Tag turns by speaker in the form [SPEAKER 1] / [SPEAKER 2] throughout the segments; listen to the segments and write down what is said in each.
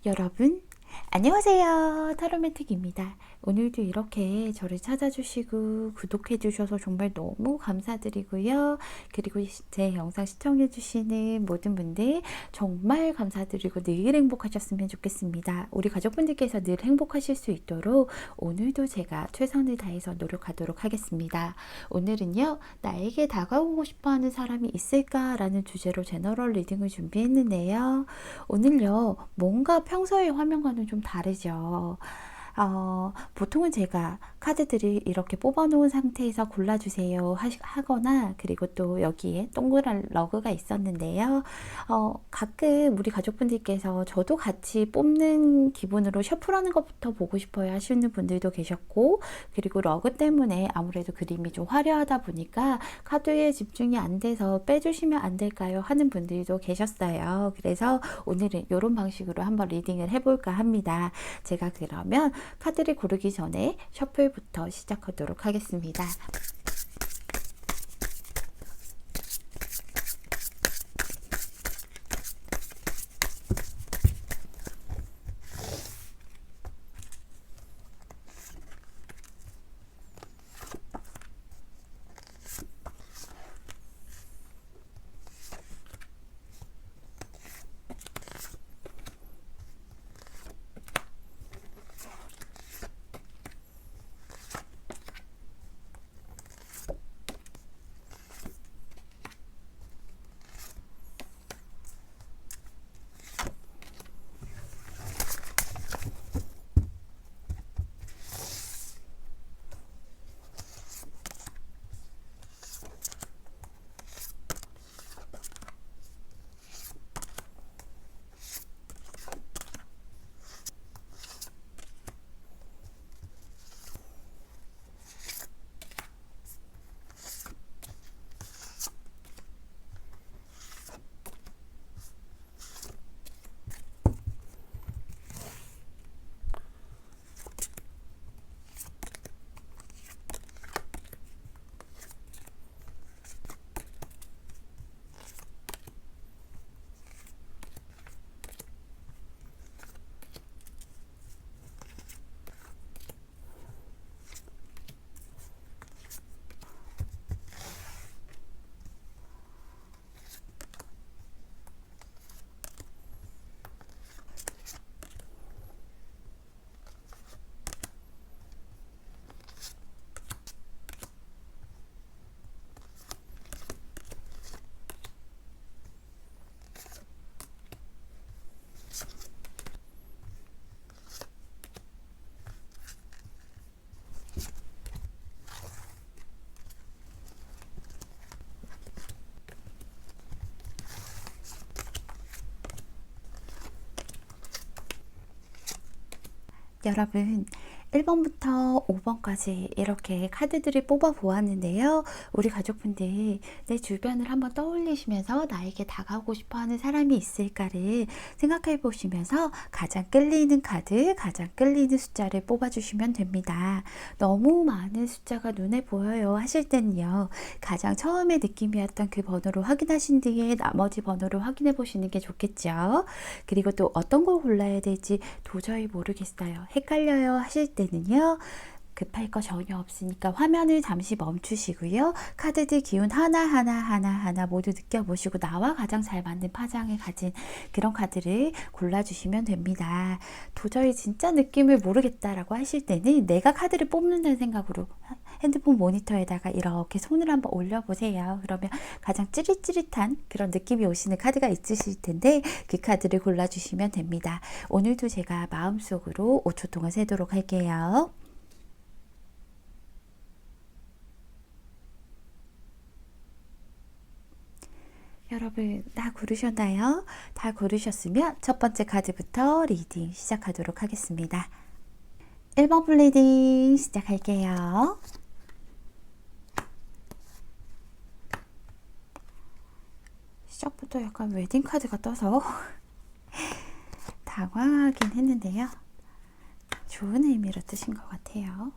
[SPEAKER 1] 여러분, 안녕하세요. 타로매틱입니다. 오늘도 이렇게 저를 찾아주시고 구독해주셔서 정말 너무 감사드리고요. 그리고 제 영상 시청해주시는 모든 분들 정말 감사드리고 늘 행복하셨으면 좋겠습니다. 우리 가족분들께서 늘 행복하실 수 있도록 오늘도 제가 최선을 다해서 노력하도록 하겠습니다. 오늘은요, 나에게 다가오고 싶어하는 사람이 있을까라는 주제로 제너럴 리딩을 준비했는데요. 오늘요, 뭔가 평소의 화면과는 좀 다르죠. 보통은 제가 카드들을 이렇게 뽑아놓은 상태에서 골라주세요 하거나, 그리고 또 여기에 동그란 러그가 있었는데요. 가끔 우리 가족분들께서 저도 같이 뽑는 기분으로 셔플하는 것부터 보고 싶어요 하시는 분들도 계셨고, 그리고 러그 때문에 아무래도 그림이 좀 화려하다 보니까 카드에 집중이 안 돼서 빼주시면 안 될까요 하는 분들도 계셨어요. 그래서 오늘은 이런 방식으로 한번 리딩을 해볼까 합니다. 제가 그러면 카드를 고르기 전에 셔플부터 시작하도록 하겠습니다. 여러분, 1번부터 5번까지 이렇게 카드들을 뽑아 보았는데요. 우리 가족분들 내 주변을 한번 떠올리시면서 나에게 다가오고 싶어하는 사람이 있을까를 생각해 보시면서 가장 끌리는 카드, 가장 끌리는 숫자를 뽑아주시면 됩니다. 너무 많은 숫자가 눈에 보여요 하실 때는요, 가장 처음에 느낌이었던 그 번호를 확인하신 뒤에 나머지 번호를 확인해 보시는 게 좋겠죠. 그리고 또 어떤 걸 골라야 될지 도저히 모르겠어요, 헷갈려요 하실 때는요, 급할 거 전혀 없으니까 화면을 잠시 멈추시고요. 카드들 기운 하나하나 모두 느껴보시고 나와 가장 잘 맞는 파장을 가진 그런 카드를 골라주시면 됩니다. 도저히 진짜 느낌을 모르겠다라고 하실 때는 내가 카드를 뽑는다는 생각으로 핸드폰 모니터에다가 이렇게 손을 한번 올려보세요. 그러면 가장 찌릿찌릿한 그런 느낌이 오시는 카드가 있으실 텐데 그 카드를 골라주시면 됩니다. 오늘도 제가 마음속으로 5초 동안 세도록 할게요. 여러분, 다 고르셨나요? 다 고르셨으면 첫 번째 카드부터 리딩 시작하도록 하겠습니다. 1번 리딩 시작할게요. 시작부터 약간 웨딩카드가 떠서 당황하긴 했는데요. 좋은 의미로 뜨신 것 같아요.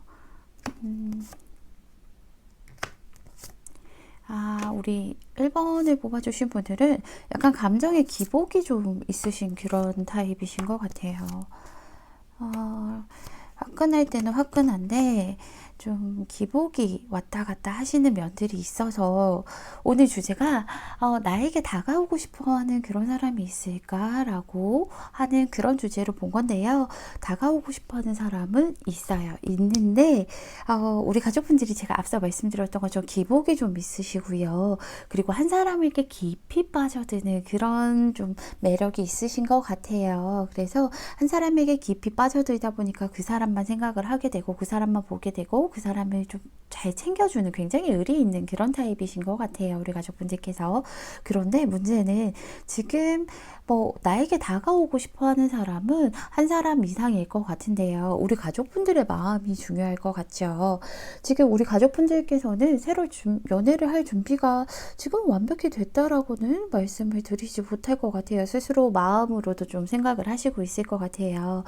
[SPEAKER 1] 우리 1번을 뽑아주신 분들은 약간 감정의 기복이 좀 있으신 그런 타입이신 것 같아요. 화끈할 때는 화끈한데 좀 기복이 왔다 갔다 하시는 면들이 있어서 오늘 주제가 나에게 다가오고 싶어 하는 그런 사람이 있을까라고 하는 그런 주제로 본 건데요. 다가오고 싶어 하는 사람은 있어요. 있는데 우리 가족분들이 제가 앞서 말씀드렸던 것처럼 기복이 좀 있으시고요. 그리고 한 사람에게 깊이 빠져드는 그런 좀 매력이 있으신 것 같아요. 그래서 한 사람에게 깊이 빠져들다 보니까 그 사람만 생각을 하게 되고 그 사람만 보게 되고 그 사람을 좀 잘 챙겨주는 굉장히 의리 있는 그런 타입이신 것 같아요. 우리 가족분들께서. 그런데 문제는 지금 나에게 다가오고 싶어 하는 사람은 한 사람 이상일 것 같은데요. 우리 가족분들의 마음이 중요할 것 같죠. 지금 우리 가족분들께서는 새로 연애를 할 준비가 지금 완벽히 됐다라고는 말씀을 드리지 못할 것 같아요. 스스로 마음으로도 좀 생각을 하시고 있을 것 같아요.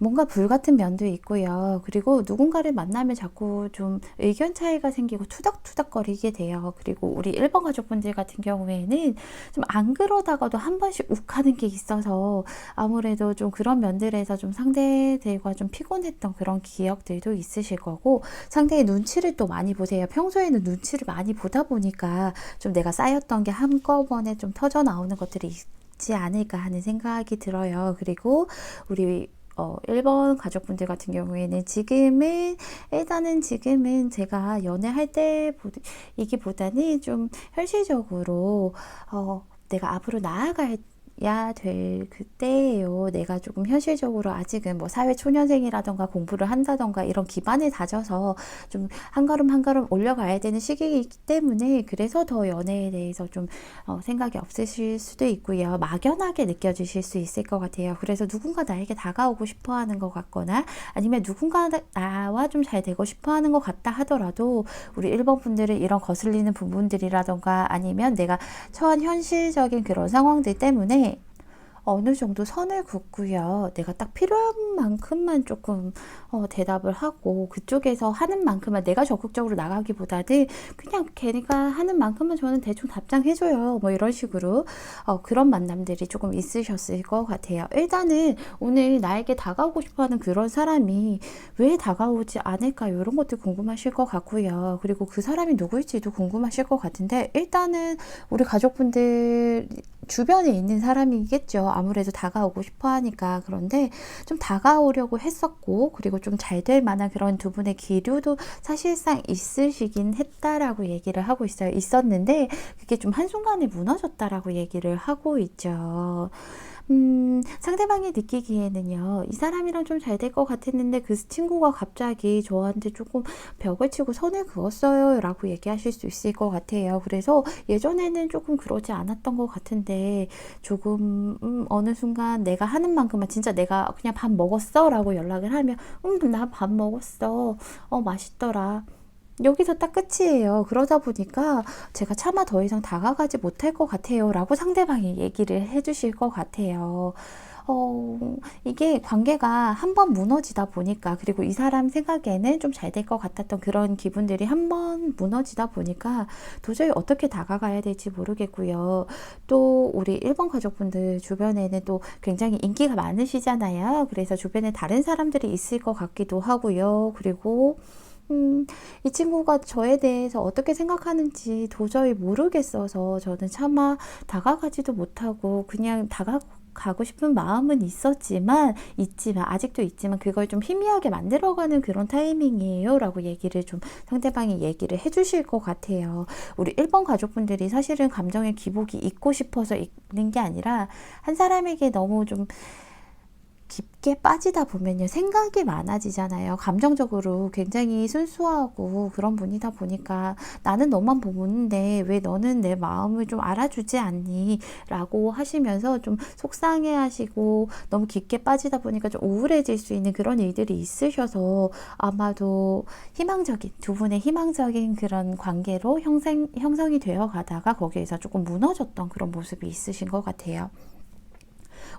[SPEAKER 1] 뭔가 불같은 면도 있고요. 그리고 누군가를 만나면 자꾸 좀 의견 차이가 생기고 투닥투닥거리게 돼요. 그리고 우리 1번 가족분들 같은 경우에는 좀 안 그러다가도 한 번씩 욱하는 게 있어서 아무래도 좀 그런 면들에서 좀 상대들과 좀 피곤했던 그런 기억들도 있으실 거고, 상대의 눈치를 또 많이 보세요. 평소에는 눈치를 많이 보다 보니까 좀 내가 쌓였던 게 한꺼번에 좀 터져 나오는 것들이 있지 않을까 하는 생각이 들어요. 그리고 우리 1번 가족분들 같은 경우에는 일단은 지금은 제가 연애할 때 이기보다는 좀 현실적으로 내가 앞으로 나아갈 될 그때예요. 내가 조금 현실적으로 아직은 사회 초년생이라던가 공부를 한다던가 이런 기반을 다져서 좀 한 걸음 한 걸음 올려가야 되는 시기이기 때문에, 그래서 더 연애에 대해서 좀 생각이 없으실 수도 있고요. 막연하게 느껴지실 수 있을 것 같아요. 그래서 누군가 나에게 다가오고 싶어 하는 것 같거나 아니면 누군가 나와 좀 잘 되고 싶어 하는 것 같다 하더라도 우리 1번 분들은 이런 거슬리는 부분들이라던가 아니면 내가 처한 현실적인 그런 상황들 때문에 어느 정도 선을 긋고요. 내가 딱 필요한 만큼만 조금 대답을 하고 그쪽에서 하는 만큼만 내가 적극적으로 나가기보다는 그냥 걔네가 하는 만큼만 저는 대충 답장해줘요. 이런 식으로 그런 만남들이 조금 있으셨을 것 같아요. 일단은 오늘 나에게 다가오고 싶어하는 그런 사람이 왜 다가오지 않을까 이런 것도 궁금하실 것 같고요. 그리고 그 사람이 누구일지도 궁금하실 것 같은데, 일단은 우리 가족분들 주변에 있는 사람이겠죠. 아무래도 다가오고 싶어 하니까. 그런데 좀 다가오려고 했었고, 그리고 좀 잘 될 만한 그런 두 분의 기류도 사실상 있으시긴 했다라고 얘기를 하고 있었는데, 그게 좀 한순간에 무너졌다라고 얘기를 하고 있죠. 상대방이 느끼기에는요, 이 사람이랑 좀 잘 될 것 같았는데 그 친구가 갑자기 저한테 조금 벽을 치고 선을 그었어요 라고 얘기하실 수 있을 것 같아요. 그래서 예전에는 조금 그러지 않았던 것 같은데 조금 어느 순간 내가 하는 만큼만, 진짜 내가 그냥 밥 먹었어? 라고 연락을 하면 나 밥 먹었어. 맛있더라. 여기서 딱 끝이에요. 그러다 보니까 제가 차마 더 이상 다가가지 못할 것 같아요 라고 상대방이 얘기를 해주실 것 같아요. 이게 관계가 한번 무너지다 보니까, 그리고 이 사람 생각에는 좀 잘 될 것 같았던 그런 기분들이 한번 무너지다 보니까 도저히 어떻게 다가가야 될지 모르겠고요. 또 우리 1번 가족분들 주변에는 또 굉장히 인기가 많으시잖아요. 그래서 주변에 다른 사람들이 있을 것 같기도 하고요. 그리고 이 친구가 저에 대해서 어떻게 생각하는지 도저히 모르겠어서 저는 차마 다가가지도 못하고 그냥 다가가고 싶은 마음은 아직도 있지만 그걸 좀 희미하게 만들어가는 그런 타이밍이에요 라고 상대방이 얘기를 해주실 것 같아요. 우리 1번 가족분들이 사실은 감정의 기복이 있고 싶어서 있는 게 아니라 한 사람에게 너무 좀 깊게 빠지다 보면요, 생각이 많아지잖아요. 감정적으로 굉장히 순수하고 그런 분이다 보니까 나는 너만 보는데 왜 너는 내 마음을 좀 알아주지 않니? 라고 하시면서 좀 속상해 하시고 너무 깊게 빠지다 보니까 좀 우울해질 수 있는 그런 일들이 있으셔서 아마도 두 분의 희망적인 그런 관계로 형성이 되어 가다가 거기에서 조금 무너졌던 그런 모습이 있으신 것 같아요.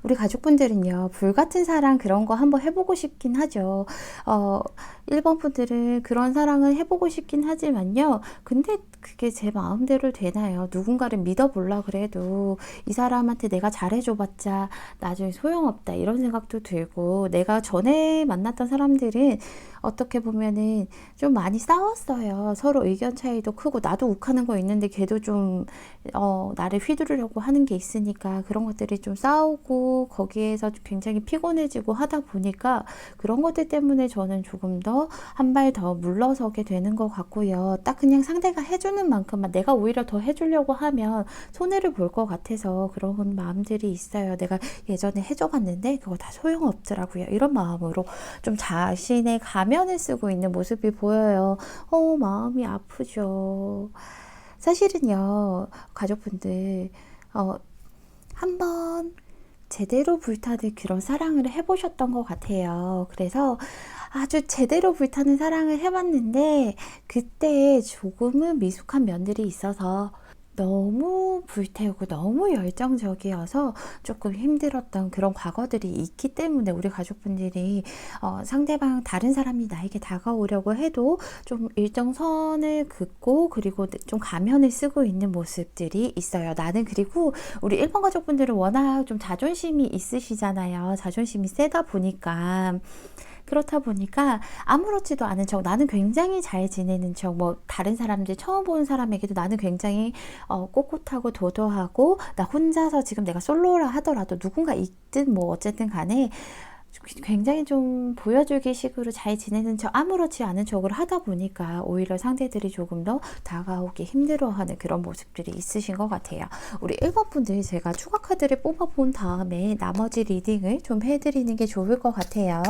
[SPEAKER 1] 우리 가족분들은요, 불같은 사랑 그런 거 한번 해보고 싶긴 하죠. 1번 분들은 그런 사랑을 해보고 싶긴 하지만요. 근데 그게 제 마음대로 되나요? 누군가를 믿어보려 그래도 이 사람한테 내가 잘해줘봤자 나중에 소용없다 이런 생각도 들고, 내가 전에 만났던 사람들은 어떻게 보면은 좀 많이 싸웠어요. 서로 의견 차이도 크고, 나도 욱하는 거 있는데 걔도 좀 나를 휘두르려고 하는 게 있으니까 그런 것들이 좀 싸우고, 거기에서 굉장히 피곤해지고 하다 보니까 그런 것들 때문에 저는 조금 더 한 발 더 물러서게 되는 것 같고요. 딱 그냥 상대가 해주는 만큼만, 내가 오히려 더 해주려고 하면 손해를 볼 것 같아서 그런 마음들이 있어요. 내가 예전에 해줘봤는데 그거 다 소용없더라고요. 이런 마음으로 좀 자신의 가면을 쓰고 있는 모습이 보여요. 마음이 아프죠. 사실은요, 가족분들, 한번 제대로 불타는 그런 사랑을 해보셨던 것 같아요. 그래서 아주 제대로 불타는 사랑을 해봤는데, 그때 조금은 미숙한 면들이 있어서 너무 불태우고 너무 열정적이어서 조금 힘들었던 그런 과거들이 있기 때문에, 우리 가족분들이 상대방 다른 사람이 나에게 다가오려고 해도 좀 일정 선을 긋고, 그리고 좀 가면을 쓰고 있는 모습들이 있어요. 나는, 그리고 우리 1번 가족분들은 워낙 좀 자존심이 있으시잖아요. 자존심이 세다 보니까, 그렇다 보니까 아무렇지도 않은 척, 나는 굉장히 잘 지내는 척, 뭐 다른 사람들, 처음 보는 사람에게도 나는 굉장히 꼿꼿하고 도도하고, 나 혼자서 지금 내가 솔로라 하더라도 누군가 있든 뭐 어쨌든 간에 굉장히 좀 보여주기 식으로 잘 지내는 척, 아무렇지 않은 척을 하다 보니까 오히려 상대들이 조금 더 다가오기 힘들어하는 그런 모습들이 있으신 것 같아요. 우리 1번 분들, 제가 추가 카드를 뽑아본 다음에 나머지 리딩을 좀 해드리는 게 좋을 것 같아요.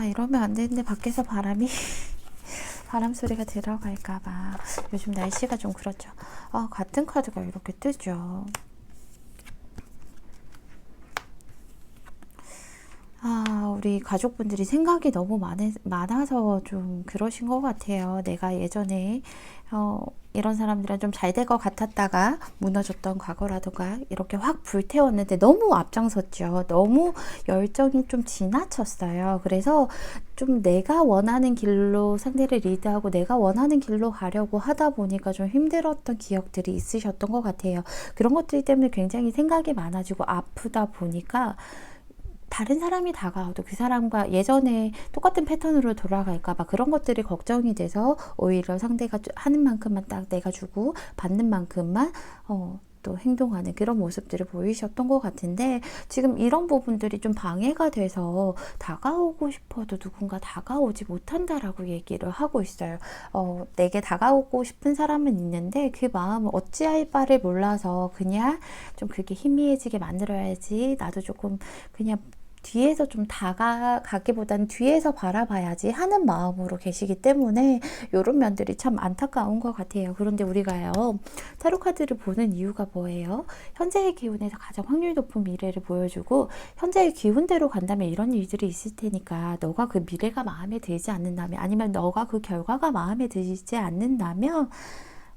[SPEAKER 1] 이러면 안 되는데, 밖에서 바람이 바람 소리가 들어갈까봐. 요즘 날씨가 좀 그렇죠. 같은 카드가 이렇게 뜨죠. 우리 가족분들이 생각이 너무 많아서 좀 그러신 것 같아요. 내가 예전에 이런 사람들은 좀 잘 될 것 같았다가 무너졌던 과거라든가 이렇게 확 불태웠는데 너무 앞장섰죠. 너무 열정이 좀 지나쳤어요. 그래서 좀 내가 원하는 길로 상대를 리드하고 내가 원하는 길로 가려고 하다 보니까 좀 힘들었던 기억들이 있으셨던 것 같아요. 그런 것들 때문에 굉장히 생각이 많아지고 아프다 보니까 다른 사람이 다가와도 그 사람과 예전에 똑같은 패턴으로 돌아갈까봐 그런 것들이 걱정이 돼서 오히려 상대가 하는 만큼만 딱 내가 주고 받는 만큼만 또 행동하는 그런 모습들을 보이셨던 것 같은데, 지금 이런 부분들이 좀 방해가 돼서 다가오고 싶어도 누군가 다가오지 못한다라고 얘기를 하고 있어요. 내게 다가오고 싶은 사람은 있는데 그 마음을 어찌할 바를 몰라서 그냥 좀 그게 희미해지게 만들어야지, 나도 조금 그냥 뒤에서 좀 다가가기보다는 뒤에서 바라봐야지 하는 마음으로 계시기 때문에 이런 면들이 참 안타까운 것 같아요. 그런데 우리가요, 타로 카드를 보는 이유가 뭐예요? 현재의 기운에서 가장 확률 높은 미래를 보여주고, 현재의 기운대로 간다면 이런 일들이 있을 테니까, 너가 그 미래가 마음에 들지 않는다면, 아니면 너가 그 결과가 마음에 들지 않는다면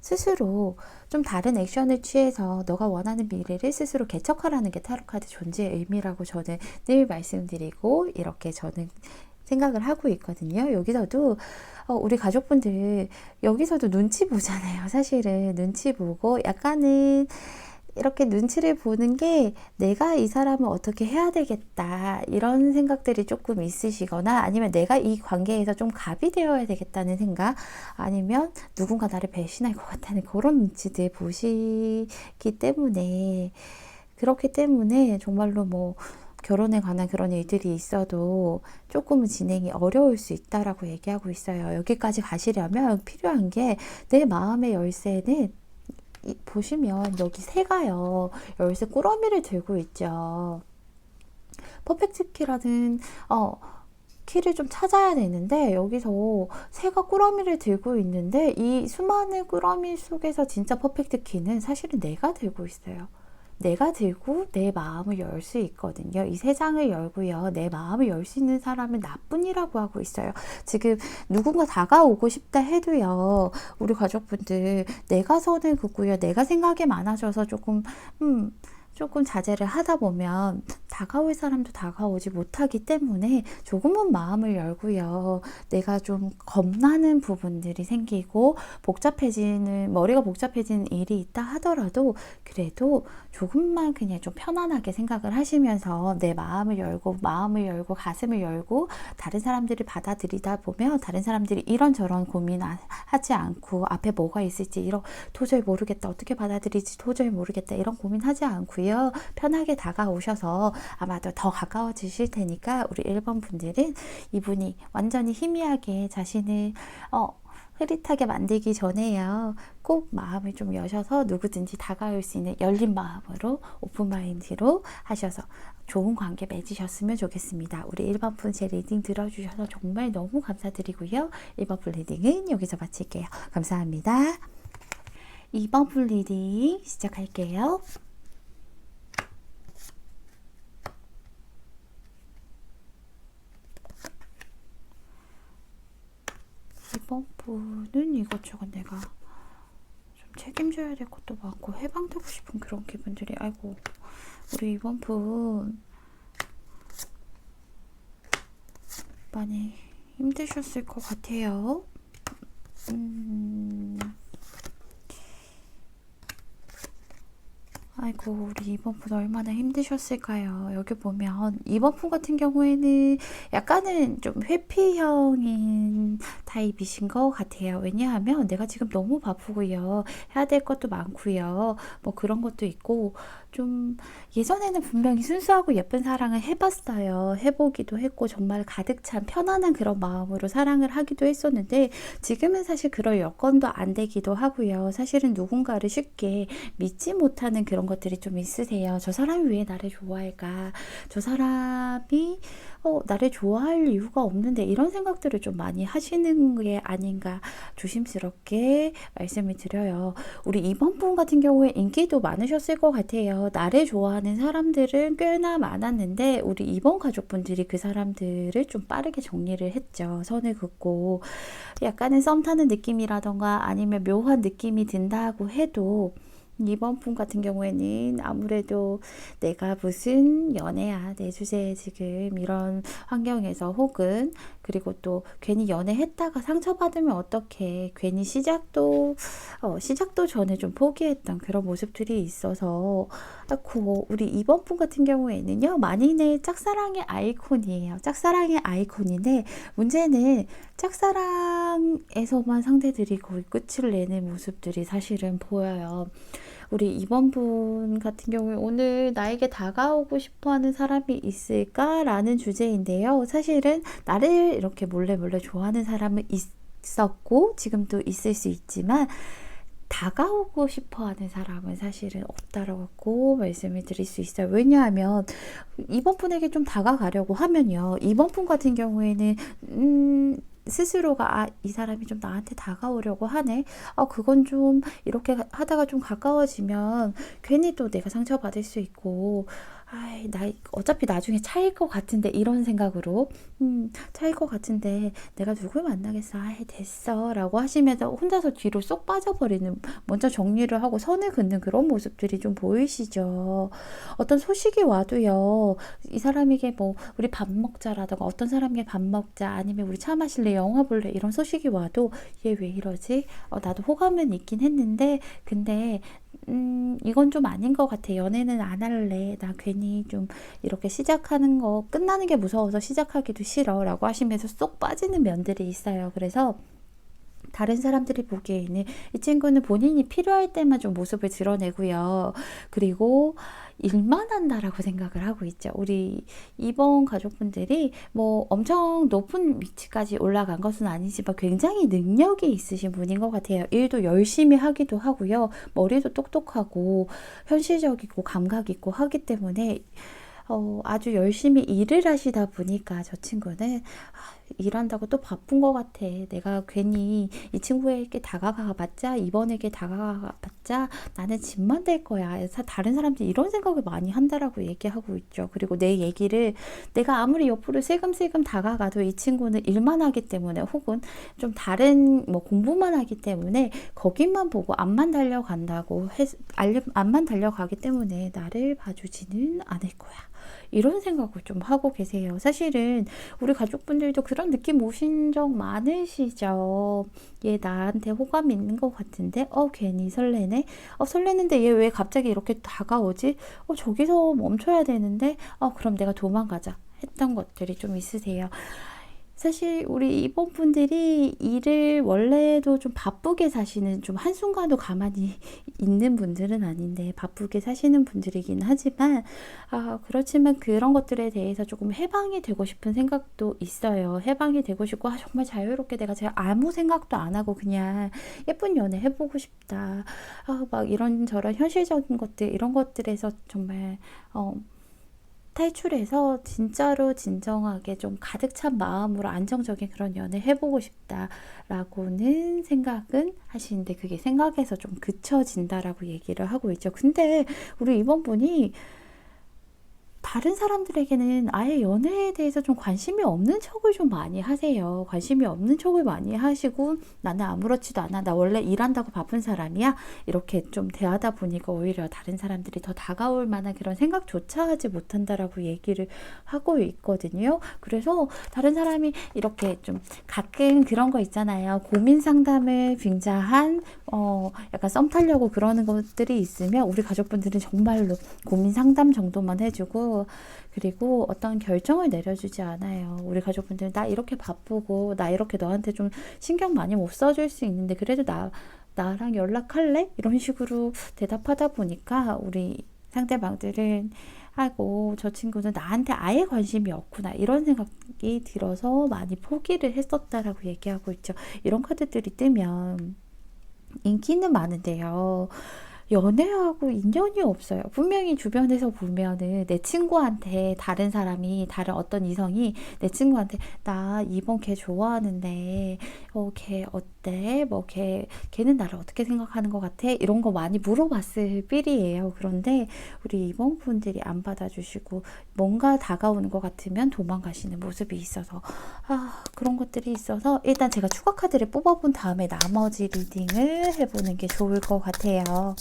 [SPEAKER 1] 스스로 좀 다른 액션을 취해서 너가 원하는 미래를 스스로 개척하라는 게 타로카드 존재의 의미라고 저는 늘 말씀드리고, 이렇게 저는 생각을 하고 있거든요. 여기서도 우리 가족분들 여기서도 눈치 보잖아요. 사실은 눈치 보고 약간은 이렇게 눈치를 보는 게, 내가 이 사람을 어떻게 해야 되겠다 이런 생각들이 조금 있으시거나, 아니면 내가 이 관계에서 좀 갑이 되어야 되겠다는 생각, 아니면 누군가 나를 배신할 것 같다는 그런 눈치들 보시기 때문에, 그렇기 때문에 정말로 뭐 결혼에 관한 그런 일들이 있어도 조금은 진행이 어려울 수 있다라고 얘기하고 있어요. 여기까지 가시려면 필요한 게, 내 마음의 열쇠는 보시면 여기 새가요, 열쇠 꾸러미를 들고 있죠. 퍼펙트 키라는 키를 좀 찾아야 되는데, 여기서 새가 꾸러미를 들고 있는데, 이 수많은 꾸러미 속에서 진짜 퍼펙트 키는 사실은 내가 들고 있어요. 내가 들고 내 마음을 열 수 있거든요. 이 세상을 열고요. 내 마음을 열 수 있는 사람은 나뿐이라고 하고 있어요. 지금 누군가 다가오고 싶다 해도요. 우리 가족분들 내가 선을 긋고요. 내가 생각이 많아져서 조금 자제를 하다 보면 다가올 사람도 다가오지 못하기 때문에 조금은 마음을 열고요. 내가 좀 겁나는 부분들이 생기고 머리가 복잡해지는 일이 있다 하더라도 그래도 조금만 그냥 좀 편안하게 생각을 하시면서 내 마음을 열고 가슴을 열고 다른 사람들을 받아들이다 보면 다른 사람들이 이런저런 고민하지 않고 앞에 뭐가 있을지 도저히 모르겠다. 어떻게 받아들이지 도저히 모르겠다. 이런 고민하지 않고요. 편하게 다가오셔서 아마도 더 가까워지실 테니까 우리 1번 분들은 이분이 완전히 희미하게 자신을 흐릿하게 만들기 전에요. 꼭 마음을 좀 여셔서 누구든지 다가올 수 있는 열린 마음으로 오픈마인드로 하셔서 좋은 관계 맺으셨으면 좋겠습니다. 우리 1번 분 제 리딩 들어주셔서 정말 너무 감사드리고요. 1번 분 리딩은 여기서 마칠게요. 감사합니다. 2번 분 리딩 시작할게요. 2번 분은 이것저것 내가 좀 책임져야 될 것도 많고 해방되고 싶은 그런 기분들이 아이고 우리 2번 분 많이 힘드셨을 것 같아요. 아이고 우리 2번 분 얼마나 힘드셨을까요? 여기 보면 2번 분 같은 경우에는 약간은 좀 회피형인 타입이신 것 같아요. 왜냐하면 내가 지금 너무 바쁘고요. 해야 될 것도 많고요. 뭐 그런 것도 있고 좀 예전에는 분명히 순수하고 예쁜 사랑을 해봤어요. 해보기도 했고 정말 가득 찬 편안한 그런 마음으로 사랑을 하기도 했었는데 지금은 사실 그럴 여건도 안 되기도 하고요. 사실은 누군가를 쉽게 믿지 못하는 그런 것들이 좀 있으세요. 저 사람이 왜 나를 좋아할까? 저 사람이 나를 좋아할 이유가 없는데 이런 생각들을 좀 많이 하시는 게 아닌가 조심스럽게 말씀을 드려요. 우리 2번 분 같은 경우에 인기도 많으셨을 것 같아요. 나를 좋아하는 사람들은 꽤나 많았는데 우리 2번 가족분들이 그 사람들을 좀 빠르게 정리를 했죠. 선을 긋고 약간은 썸 타는 느낌이라던가 아니면 묘한 느낌이 든다고 해도 2번 분 같은 경우에는 아무래도 내가 무슨 연애야 내 주제에 지금 이런 환경에서 혹은 그리고 또 괜히 연애했다가 상처받으면 어떡해 괜히 시작도 전에 좀 포기했던 그런 모습들이 있어서 우리 2번 분 같은 경우에는요 만인의 짝사랑의 아이콘이에요. 짝사랑의 아이콘인데 문제는 짝사랑에서만 상대들이 거의 끝을 내는 모습들이 사실은 보여요. 우리 2번 분 같은 경우에 오늘 나에게 다가오고 싶어 하는 사람이 있을까라는 주제인데요. 사실은 나를 이렇게 몰래 좋아하는 사람은 있었고 지금도 있을 수 있지만 다가오고 싶어 하는 사람은 사실은 없다라고 말씀을 드릴 수 있어요. 왜냐하면 2번 분에게 좀 다가가려고 하면요. 2번 분 같은 경우에는 스스로가 이 사람이 좀 나한테 다가오려고 하네. 그건 좀 이렇게 하다가 좀 가까워지면 괜히 또 내가 상처받을 수 있고 나 어차피 나중에 차일 것 같은데 이런 생각으로 차일 것 같은데 내가 누굴 만나겠어. 됐어 라고 하시면서 혼자서 뒤로 쏙 빠져버리는 먼저 정리를 하고 선을 긋는 그런 모습들이 좀 보이시죠. 어떤 소식이 와도요. 이 사람에게 뭐 우리 밥 먹자라던가 어떤 사람에게 밥 먹자 아니면 우리 차 마실래 영화 볼래 이런 소식이 와도 얘 왜 이러지? 나도 호감은 있긴 했는데 근데 이건 좀 아닌 것 같아. 연애는 안 할래. 나 괜히 좀 이렇게 시작하는 거 끝나는 게 무서워서 시작하기도 싫어 라고 하시면서 쏙 빠지는 면들이 있어요. 그래서 다른 사람들이 보기에는 이 친구는 본인이 필요할 때만 좀 모습을 드러내고요. 그리고 일만 한다라고 생각을 하고 있죠. 우리 2번 가족분들이 뭐 엄청 높은 위치까지 올라간 것은 아니지만 굉장히 능력이 있으신 분인 것 같아요. 일도 열심히 하기도 하고요. 머리도 똑똑하고 현실적이고 감각 있고 하기 때문에 아주 열심히 일을 하시다 보니까 저 친구는 일한다고 또 바쁜 것 같아. 내가 괜히 이 친구에게 다가가봤자, 이번에게 다가가봤자 나는 짐만 될 거야. 다른 사람들이 이런 생각을 많이 한다라고 얘기하고 있죠. 그리고 내 얘기를 내가 아무리 옆으로 슬금슬금 다가가도 이 친구는 일만 하기 때문에 혹은 좀 다른 뭐 공부만 하기 때문에 거기만 보고 앞만 달려간다고 앞만 달려가기 때문에 나를 봐주지는 않을 거야. 이런 생각을 좀 하고 계세요. 사실은 우리 가족분들도 그런 느낌 오신 적 많으시죠? 얘 나한테 호감이 있는 것 같은데 괜히 설레네. 설레는데 얘 왜 갑자기 이렇게 다가오지? 저기서 멈춰야 되는데 그럼 내가 도망가자 했던 것들이 좀 있으세요. 사실 우리 이번분들이 일을 원래도 좀 바쁘게 사시는, 좀 한순간도 가만히 있는 분들은 아닌데 바쁘게 사시는 분들이긴 하지만 그렇지만 그런 것들에 대해서 조금 해방이 되고 싶은 생각도 있어요. 해방이 되고 싶고 정말 자유롭게 내가 아무 생각도 안 하고 그냥 예쁜 연애 해보고 싶다. 막 이런저런 현실적인 것들, 이런 것들에서 정말 탈출해서 진짜로 진정하게 좀 가득 찬 마음으로 안정적인 그런 연애 해보고 싶다라고는 생각은 하시는데 그게 생각에서 좀 그쳐진다라고 얘기를 하고 있죠. 근데 우리 이번 분이 다른 사람들에게는 아예 연애에 대해서 좀 관심이 없는 척을 좀 많이 하세요. 관심이 없는 척을 많이 하시고 나는 아무렇지도 않아. 나 원래 일한다고 바쁜 사람이야. 이렇게 좀 대하다 보니까 오히려 다른 사람들이 더 다가올 만한 그런 생각조차 하지 못한다라고 얘기를 하고 있거든요. 그래서 다른 사람이 이렇게 좀 가끔 그런 거 있잖아요. 고민 상담을 빙자한 약간 썸 타려고 그러는 것들이 있으면 우리 가족분들은 정말로 고민 상담 정도만 해주고 그리고 어떤 결정을 내려주지 않아요. 우리 가족분들은 나 이렇게 바쁘고 나 이렇게 너한테 좀 신경 많이 못 써줄 수 있는데 그래도 나랑 연락할래? 이런 식으로 대답하다 보니까 우리 상대방들은 하고 저 친구는 나한테 아예 관심이 없구나 이런 생각이 들어서 많이 포기를 했었다라고 얘기하고 있죠. 이런 카드들이 뜨면 인기는 많은데요. 연애하고 인연이 없어요. 분명히 주변에서 보면은 내 친구한테 다른 사람이, 다른 어떤 이성이 내 친구한테 나 이번 걔 좋아하는데 걔 어때? 뭐 걔는 나를 어떻게 생각하는 것 같아? 이런 거 많이 물어봤을 삘이에요. 그런데 우리 이번 분들이 안 받아주시고 뭔가 다가오는 것 같으면 도망가시는 모습이 있어서 그런 것들이 있어서 일단 제가 추가 카드를 뽑아본 다음에 나머지 리딩을 해보는 게 좋을 것 같아요.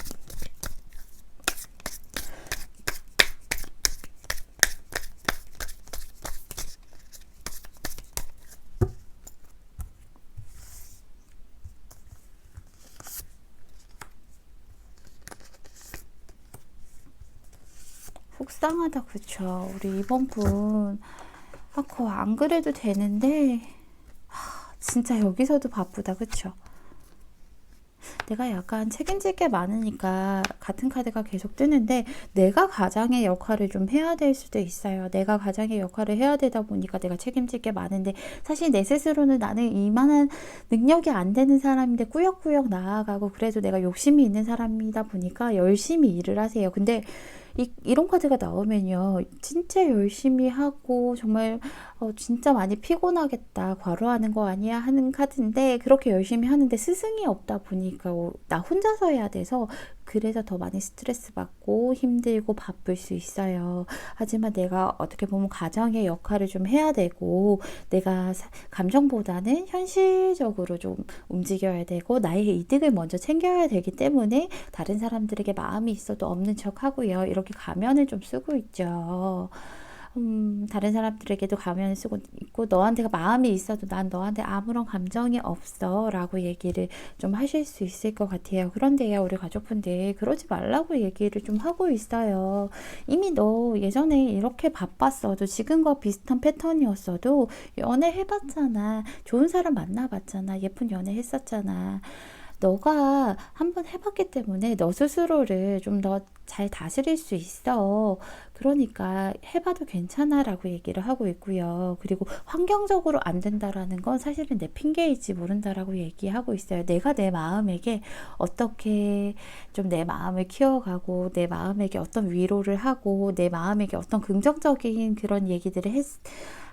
[SPEAKER 1] 속상하다, 그쵸? 우리 이번 분, 그거 안 그래도 되는데, 진짜 여기서도 바쁘다, 그쵸? 내가 약간 책임질 게 많으니까 같은 카드가 계속 뜨는데 내가 가장의 역할을 좀 해야 될 수도 있어요. 내가 가장의 역할을 해야 되다 보니까 내가 책임질 게 많은데 사실 내 스스로는 나는 이만한 능력이 안 되는 사람인데 꾸역꾸역 나아가고 그래도 내가 욕심이 있는 사람이다 보니까 열심히 일을 하세요. 근데 이런 카드가 나오면요. 진짜 열심히 하고 정말 진짜 많이 피곤하겠다. 과로하는 거 아니야? 하는 카드인데 그렇게 열심히 하는데 스승이 없다 보니까 나 혼자서 해야 돼서 그래서 더 많이 스트레스 받고 힘들고 바쁠 수 있어요. 하지만 내가 어떻게 보면 가정의 역할을 좀 해야 되고 내가 감정보다는 현실적으로 좀 움직여야 되고 나의 이득을 먼저 챙겨야 되기 때문에 다른 사람들에게 마음이 있어도 없는 척 하고요. 이렇게 가면을 좀 쓰고 있죠. 다른 사람들에게도 가면을 쓰고 있고 너한테가 마음이 있어도 난 너한테 아무런 감정이 없어 라고 얘기를 좀 하실 수 있을 것 같아요. 그런데요 우리 가족분들 그러지 말라고 얘기를 좀 하고 있어요. 이미 너 예전에 이렇게 바빴어도 지금과 비슷한 패턴이었어도 연애 해봤잖아. 좋은 사람 만나봤잖아. 예쁜 연애 했었잖아. 너가 한번 해봤기 때문에 너 스스로를 좀 더 잘 다스릴 수 있어. 그러니까 해봐도 괜찮아 라고 얘기를 하고 있고요. 그리고 환경적으로 안 된다라는 건 사실은 내 핑계일지 모른다라고 얘기하고 있어요. 내가 내 마음에게 어떻게 좀 내 마음을 키워가고 내 마음에게 어떤 위로를 하고 내 마음에게 어떤 긍정적인 그런 얘기들을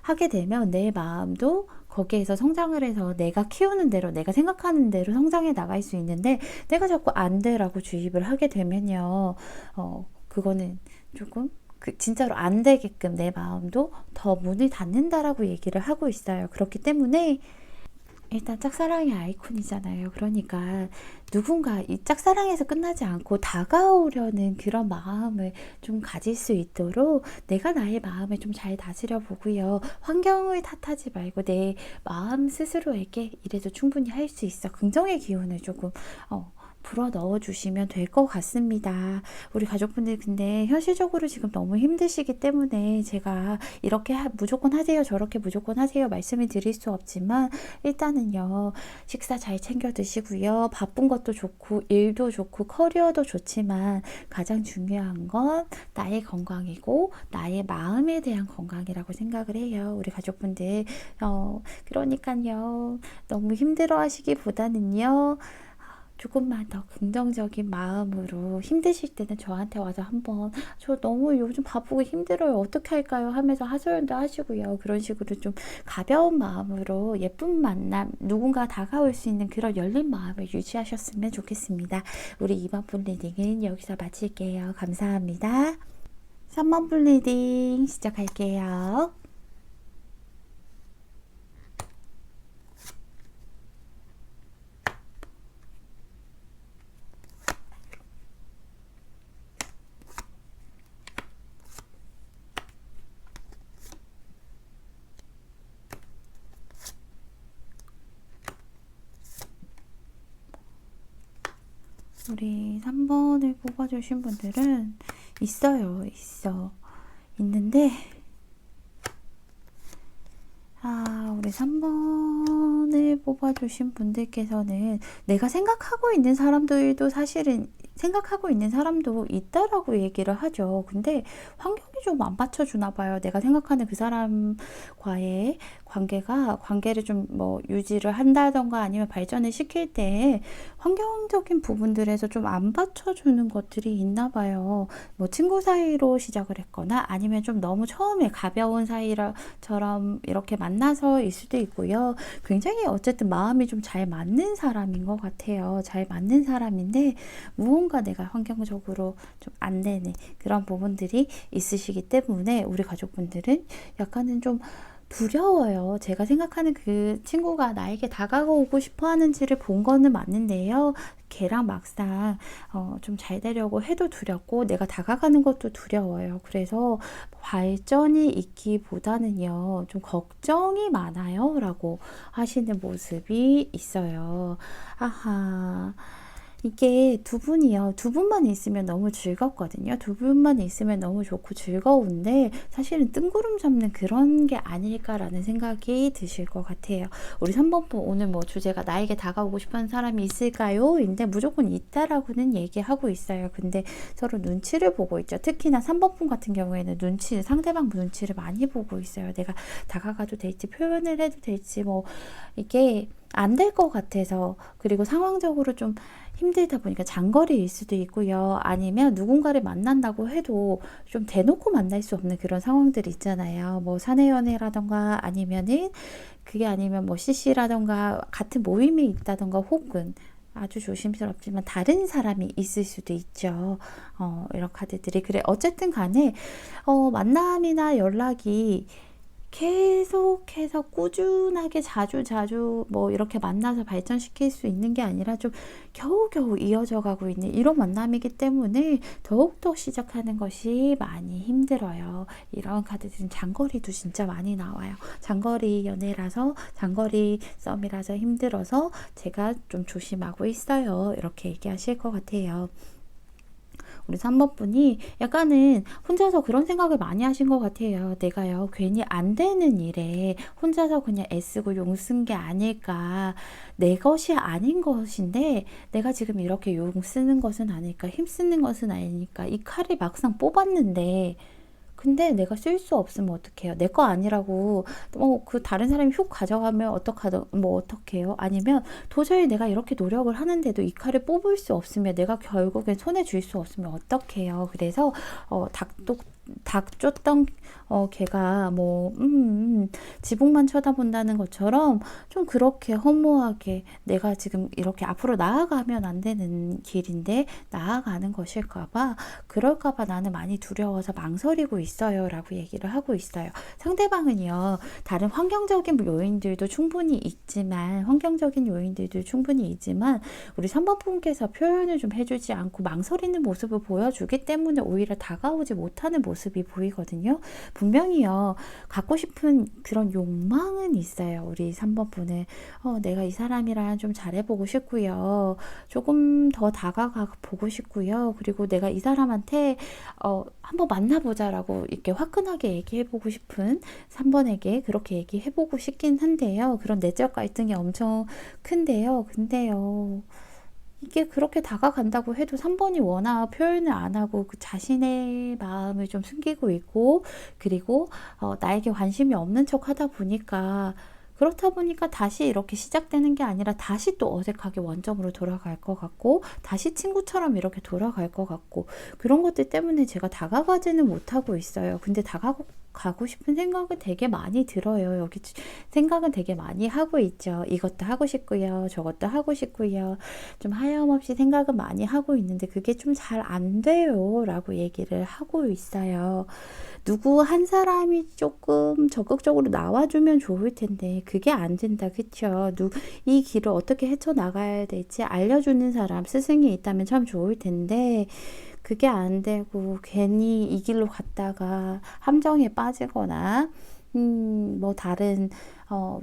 [SPEAKER 1] 하게 되면 내 마음도 거기에서 성장을 해서 내가 키우는 대로, 내가 생각하는 대로 성장해 나갈 수 있는데, 내가 자꾸 안 돼라고 주입을 하게 되면요, 그거는 조금 진짜로 안 되게끔 내 마음도 더 문을 닫는다라고 얘기를 하고 있어요. 그렇기 때문에 일단 짝사랑의 아이콘이잖아요. 그러니까 누군가 이 짝사랑에서 끝나지 않고 다가오려는 그런 마음을 좀 가질 수 있도록 내가 나의 마음을 좀 잘 다스려 보고요. 환경을 탓하지 말고 내 마음 스스로에게 이래도 충분히 할 수 있어. 긍정의 기운을 조금 불어 넣어 주시면 될 것 같습니다. 우리 가족분들 근데 현실적으로 지금 너무 힘드시기 때문에 제가 이렇게 무조건 하세요, 저렇게 무조건 하세요 말씀을 드릴 수 없지만, 일단은요, 식사 잘 챙겨 드시고요. 바쁜 것도 좋고 일도 좋고 커리어도 좋지만 가장 중요한 건 나의 건강이고 나의 마음에 대한 건강이라고 생각을 해요. 우리 가족분들 그러니까요, 너무 힘들어 하시기보다는요, 조금만 더 긍정적인 마음으로 힘드실 때는 저한테 와서 한번 저 너무 요즘 바쁘고 힘들어요, 어떻게 할까요 하면서 하소연도 하시고요. 그런 식으로 좀 가벼운 마음으로 예쁜 만남, 누군가 다가올 수 있는 그런 열린 마음을 유지하셨으면 좋겠습니다. 우리 2번 분 리딩은 여기서 마칠게요. 감사합니다. 3번 분 리딩 시작할게요. 우리 3번을 뽑아주신 분들은 있는데, 우리 3번을 뽑아주신 분들께서는 내가 생각하고 있는 사람들도 사실은 생각하고 있는 사람도 있다라고 얘기를 하죠. 근데 환경이 좀 안 받쳐주나 봐요. 내가 생각하는 그 사람과의 관계를 좀 유지를 한다던가 아니면 발전을 시킬 때 환경적인 부분들에서 좀 안 받쳐주는 것들이 있나 봐요. 친구 사이로 시작을 했거나 아니면 좀 너무 처음에 가벼운 사이처럼 이렇게 만나서일 수도 있고요. 굉장히 어쨌든 마음이 좀 잘 맞는 사람인 것 같아요. 잘 맞는 사람인데 무언가 내가 환경적으로 좀 안 되는 그런 부분들이 있으시기 때문에 우리 가족분들은 약간은 좀 두려워요. 제가 생각하는 그 친구가 나에게 다가오고 싶어 하는지를 본 거는 맞는데요. 걔랑 막상 좀 잘 되려고 해도 두렵고 내가 다가가는 것도 두려워요. 그래서 발전이 있기보다는요, 좀 걱정이 많아요 라고 하시는 모습이 있어요. 이게 두 분만 있으면 너무 즐겁거든요. 두 분만 있으면 너무 좋고 즐거운데 사실은 뜬구름 잡는 그런 게 아닐까라는 생각이 드실 것 같아요. 우리 3번 분 오늘 주제가 나에게 다가오고 싶은 사람이 있을까요? 인데 무조건 있다라고는 얘기하고 있어요. 근데 서로 눈치를 보고 있죠. 특히나 3번 분 같은 경우에는 상대방 눈치를 많이 보고 있어요. 내가 다가가도 될지 표현을 해도 될지 이게 안 될 것 같아서, 그리고 상황적으로 좀 힘들다 보니까 장거리일 수도 있고요. 아니면 누군가를 만난다고 해도 좀 대놓고 만날 수 없는 그런 상황들이 있잖아요. 사내 연애라던가 아니면은 그게 아니면 CC라던가 같은 모임이 있다던가 혹은 아주 조심스럽지만 다른 사람이 있을 수도 있죠. 이런 카드들이. 그래, 어쨌든 간에 만남이나 연락이 계속해서 꾸준하게 자주 이렇게 만나서 발전시킬 수 있는 게 아니라 좀 겨우겨우 이어져 가고 있는 이런 만남이기 때문에 더욱더 시작하는 것이 많이 힘들어요. 이런 카드들은 장거리도 진짜 많이 나와요. 장거리 연애라서, 장거리 썸이라서 힘들어서 제가 좀 조심하고 있어요. 이렇게 얘기하실 것 같아요. 우리 3번 분이 약간은 혼자서 그런 생각을 많이 하신 것 같아요. 내가요, 괜히 안 되는 일에 혼자서 그냥 애쓰고 용 쓴 게 아닐까. 내 것이 아닌 것인데 내가 지금 이렇게 용 쓰는 것은 아닐까, 힘 쓰는 것은 아니니까 이 칼을 막상 뽑았는데 근데 내가 쓸 수 없으면 어떡해요? 내 거 아니라고 그 다른 사람이 훅 가져가면 어떡해요? 아니면 도저히 내가 이렇게 노력을 하는데도 이 칼을 뽑을 수 없으면, 내가 결국엔 손에 쥘 수 없으면 어떡해요? 그래서 닭도 닭 쫓던 걔가 뭐 지붕만 쳐다본다는 것처럼 좀 그렇게 허무하게 내가 지금 이렇게 앞으로 나아가면 안 되는 길인데 나아가는 것일까봐 그럴까봐 나는 많이 두려워서 망설이고 있어요 라고 얘기를 하고 있어요. 상대방은요 다른 환경적인 요인들도 충분히 있지만 우리 3번 분께서 표현을 좀 해주지 않고 망설이는 모습을 보여주기 때문에 오히려 다가오지 못하는 모습이 보이거든요. 분명히요 갖고 싶은 그런 욕망은 있어요. 우리 3번 분은 내가 이 사람이랑 좀 잘해보고 싶고요. 조금 더 다가가 보고 싶고요. 그리고 내가 이 사람한테 한번 만나보자라고 이렇게 화끈하게 얘기해보고 싶은 3번에게 그렇게 얘기해보고 싶긴 한데요. 그런 내적 갈등이 엄청 큰데요. 근데요. 이게 그렇게 다가간다고 해도 3번이 워낙 표현을 안 하고 그 자신의 마음을 좀 숨기고 있고 그리고 나에게 관심이 없는 척 하다 보니까 그렇다 보니까 다시 이렇게 시작되는 게 아니라 다시 또 어색하게 원점으로 돌아갈 것 같고 다시 친구처럼 이렇게 돌아갈 것 같고 그런 것들 때문에 제가 다가가지는 못하고 있어요. 근데 다가가고 싶은 생각은 되게 많이 들어요. 여기 생각은 되게 많이 하고 있죠. 이것도 하고 싶고요. 저것도 하고 싶고요. 좀 하염없이 생각은 많이 하고 있는데 그게 좀 잘 안 돼요. 라고 얘기를 하고 있어요. 누구 한 사람이 조금 적극적으로 나와주면 좋을 텐데 그게 안 된다. 그쵸? 이 길을 어떻게 헤쳐나가야 될지 알려주는 사람, 스승이 있다면 참 좋을 텐데 그게 안 되고 괜히 이 길로 갔다가 함정에 빠지거나 뭐 다른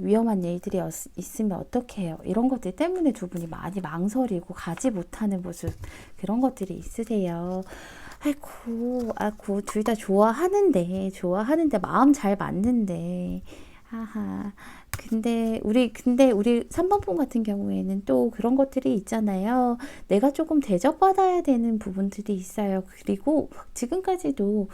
[SPEAKER 1] 위험한 일들이 있으면 어떡해요. 이런 것들 때문에 두 분이 많이 망설이고 가지 못하는 모습 그런 것들이 있으세요. 아이고, 둘 다 좋아하는데, 마음 잘 맞는데, 하하. 근데 우리 3번 분 같은 경우에는 또 그런 것들이 있잖아요. 내가 조금 대접받아야 되는 부분들이 있어요. 그리고 지금까지도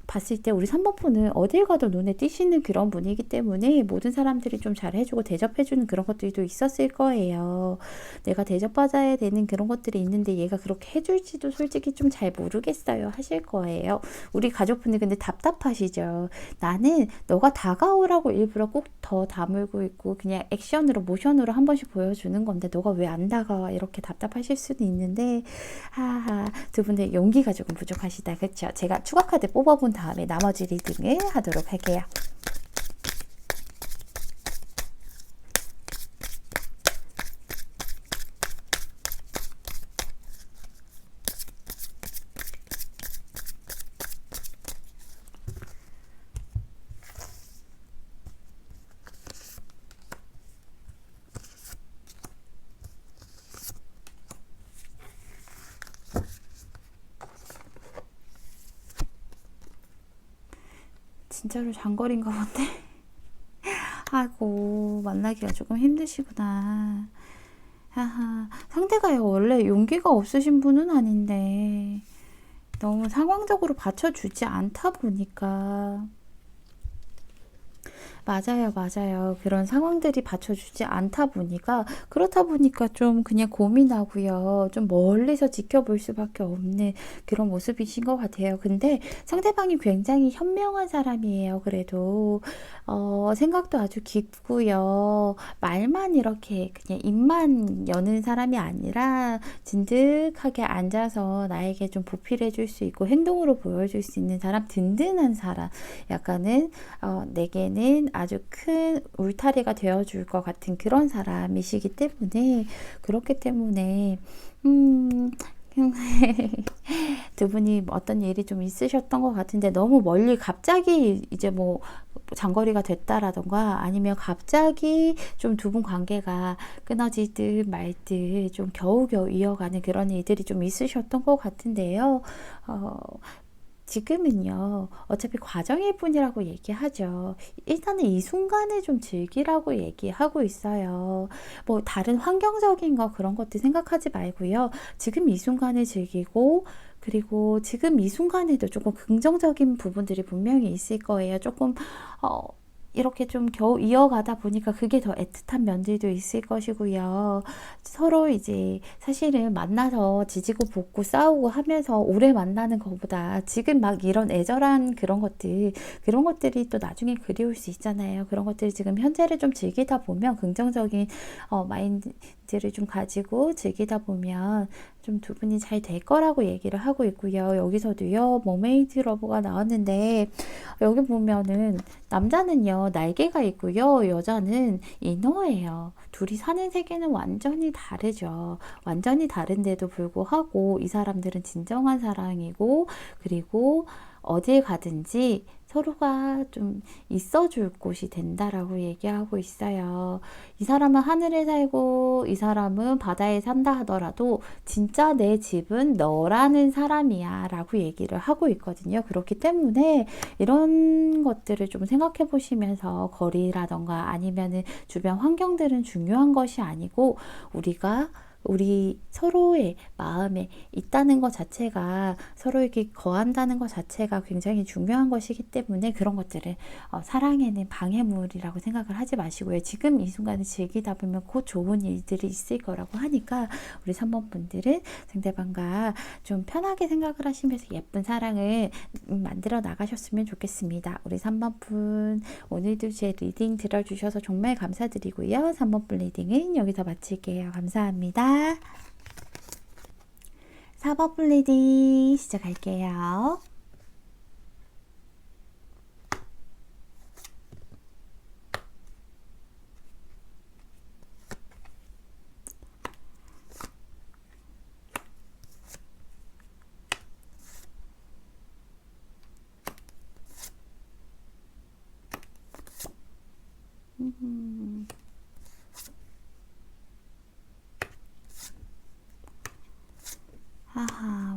[SPEAKER 1] 봤을 때 우리 3번 분은 어딜 가도 눈에 띄시는 그런 분이기 때문에 모든 사람들이 좀 잘해주고 대접해주는 그런 것들도 있었을 거예요. 내가 대접받아야 되는 그런 것들이 있는데 얘가 그렇게 해줄지도 솔직히 좀 잘 모르겠어요 하실 거예요. 우리 가족분들 근데 답답하시죠. 나는 너가 다가오라고 일부러 꼭 더 다물고 있고 그냥 액션으로 모션으로 한 번씩 보여주는 건데 너가 왜 안 다가와 이렇게 답답하실 수도 있는데 하하 두 분들 용기가 조금 부족하시다. 그렇죠? 제가 추가 카드 뽑아본 다음에 나머지 리딩을 하도록 할게요. 진짜로 장거리인가 본데. 아이고 만나기가 조금 힘드시구나. 하하 상대가요 원래 용기가 없으신 분은 아닌데 너무 상황적으로 받쳐주지 않다 보니까 맞아요. 그런 상황들이 받쳐주지 않다 보니까 그렇다 보니까 좀 그냥 고민하고요. 좀 멀리서 지켜볼 수밖에 없는 그런 모습이신 것 같아요. 근데 상대방이 굉장히 현명한 사람이에요. 그래도 생각도 아주 깊고요. 말만 이렇게 그냥 입만 여는 사람이 아니라 진득하게 앉아서 나에게 좀 보필해 줄 수 있고 행동으로 보여줄 수 있는 사람, 든든한 사람. 약간은 내게는 아주 큰 울타리가 되어줄 것 같은 그런 사람이시기 때문에 그렇기 때문에 두 분이 어떤 일이 좀 있으셨던 것 같은데 너무 멀리 갑자기 이제 뭐 장거리가 됐다라던가 아니면 갑자기 좀 두 분 관계가 끊어질 듯 말 듯 좀 겨우겨우 이어가는 그런 일들이 좀 있으셨던 것 같은데요. 지금은요, 어차피 과정일 뿐이라고 얘기하죠. 일단은 이 순간을 좀 즐기라고 얘기하고 있어요. 뭐, 다른 환경적인 거 그런 것들 생각하지 말고요. 지금 이 순간을 즐기고, 그리고 지금 이 순간에도 조금 긍정적인 부분들이 분명히 있을 거예요. 조금, 이렇게 좀 겨우 이어가다 보니까 그게 더 애틋한 면들도 있을 것이고요. 서로 이제 사실은 만나서 지지고 볶고 싸우고 하면서 오래 만나는 것보다 지금 막 이런 애절한 그런 것들이 또 나중에 그리울 수 있잖아요. 그런 것들이 지금 현재를 좀 즐기다 보면 긍정적인 마인드를 좀 가지고 즐기다 보면 좀 두 분이 잘 될 거라고 얘기를 하고 있고요. 여기서도요, 머메이드 러브가 나왔는데, 여기 보면은 남자는요, 날개가 있고요, 여자는 이너예요. 둘이 사는 세계는 완전히 다르죠. 완전히 다른데도 불구하고 이 사람들은 진정한 사랑이고, 그리고 어딜 가든지 서로가 좀 있어줄 곳이 된다라고 얘기하고 있어요. 이 사람은 하늘에 살고 이 사람은 바다에 산다 하더라도 진짜 내 집은 너라는 사람이야 라고 얘기를 하고 있거든요. 그렇기 때문에 이런 것들을 좀 생각해 보시면서 거리라던가 아니면은 주변 환경들은 중요한 것이 아니고 우리 서로의 마음에 있다는 것 자체가 서로에게 거한다는 것 자체가 굉장히 중요한 것이기 때문에 그런 것들을 사랑에는 방해물이라고 생각을 하지 마시고요. 지금 이 순간을 즐기다 보면 곧 좋은 일들이 있을 거라고 하니까 우리 3번 분들은 상대방과 좀 편하게 생각을 하시면서 예쁜 사랑을 만들어 나가셨으면 좋겠습니다. 우리 3번 분 오늘도 제 리딩 들어주셔서 정말 감사드리고요. 3번 분 리딩은 여기서 마칠게요. 감사합니다. 4번 플리딩 시작할게요.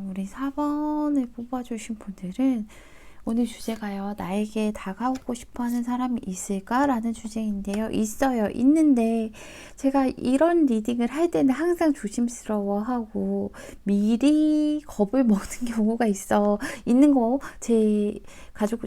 [SPEAKER 1] 우리 4번을 뽑아주신 분들은 오늘 주제가요. 나에게 다가오고 싶어하는 사람이 있을까? 라는 주제인데요. 있어요. 있는데 제가 이런 리딩을 할 때는 항상 조심스러워하고 미리 겁을 먹는 경우가 있는 거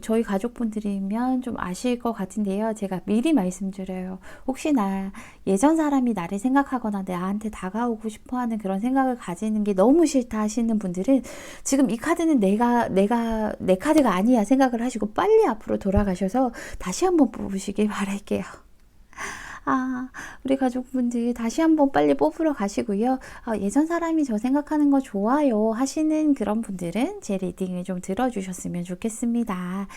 [SPEAKER 1] 저희 가족분들이면 좀 아실 것 같은데요. 제가 미리 말씀드려요. 혹시나 예전 사람이 나를 생각하거나 나한테 다가오고 싶어하는 그런 생각을 가지는 게 너무 싫다 하시는 분들은 지금 이 카드는 내 카드가 아니야 생각을 하시고 빨리 앞으로 돌아가셔서 다시 한번 뽑으시길 바랄게요. 우리 가족분들 다시 한번 빨리 뽑으러 가시고요. 예전 사람이 저 생각하는 거 좋아요 하시는 그런 분들은 제 리딩을 좀 들어주셨으면 좋겠습니다.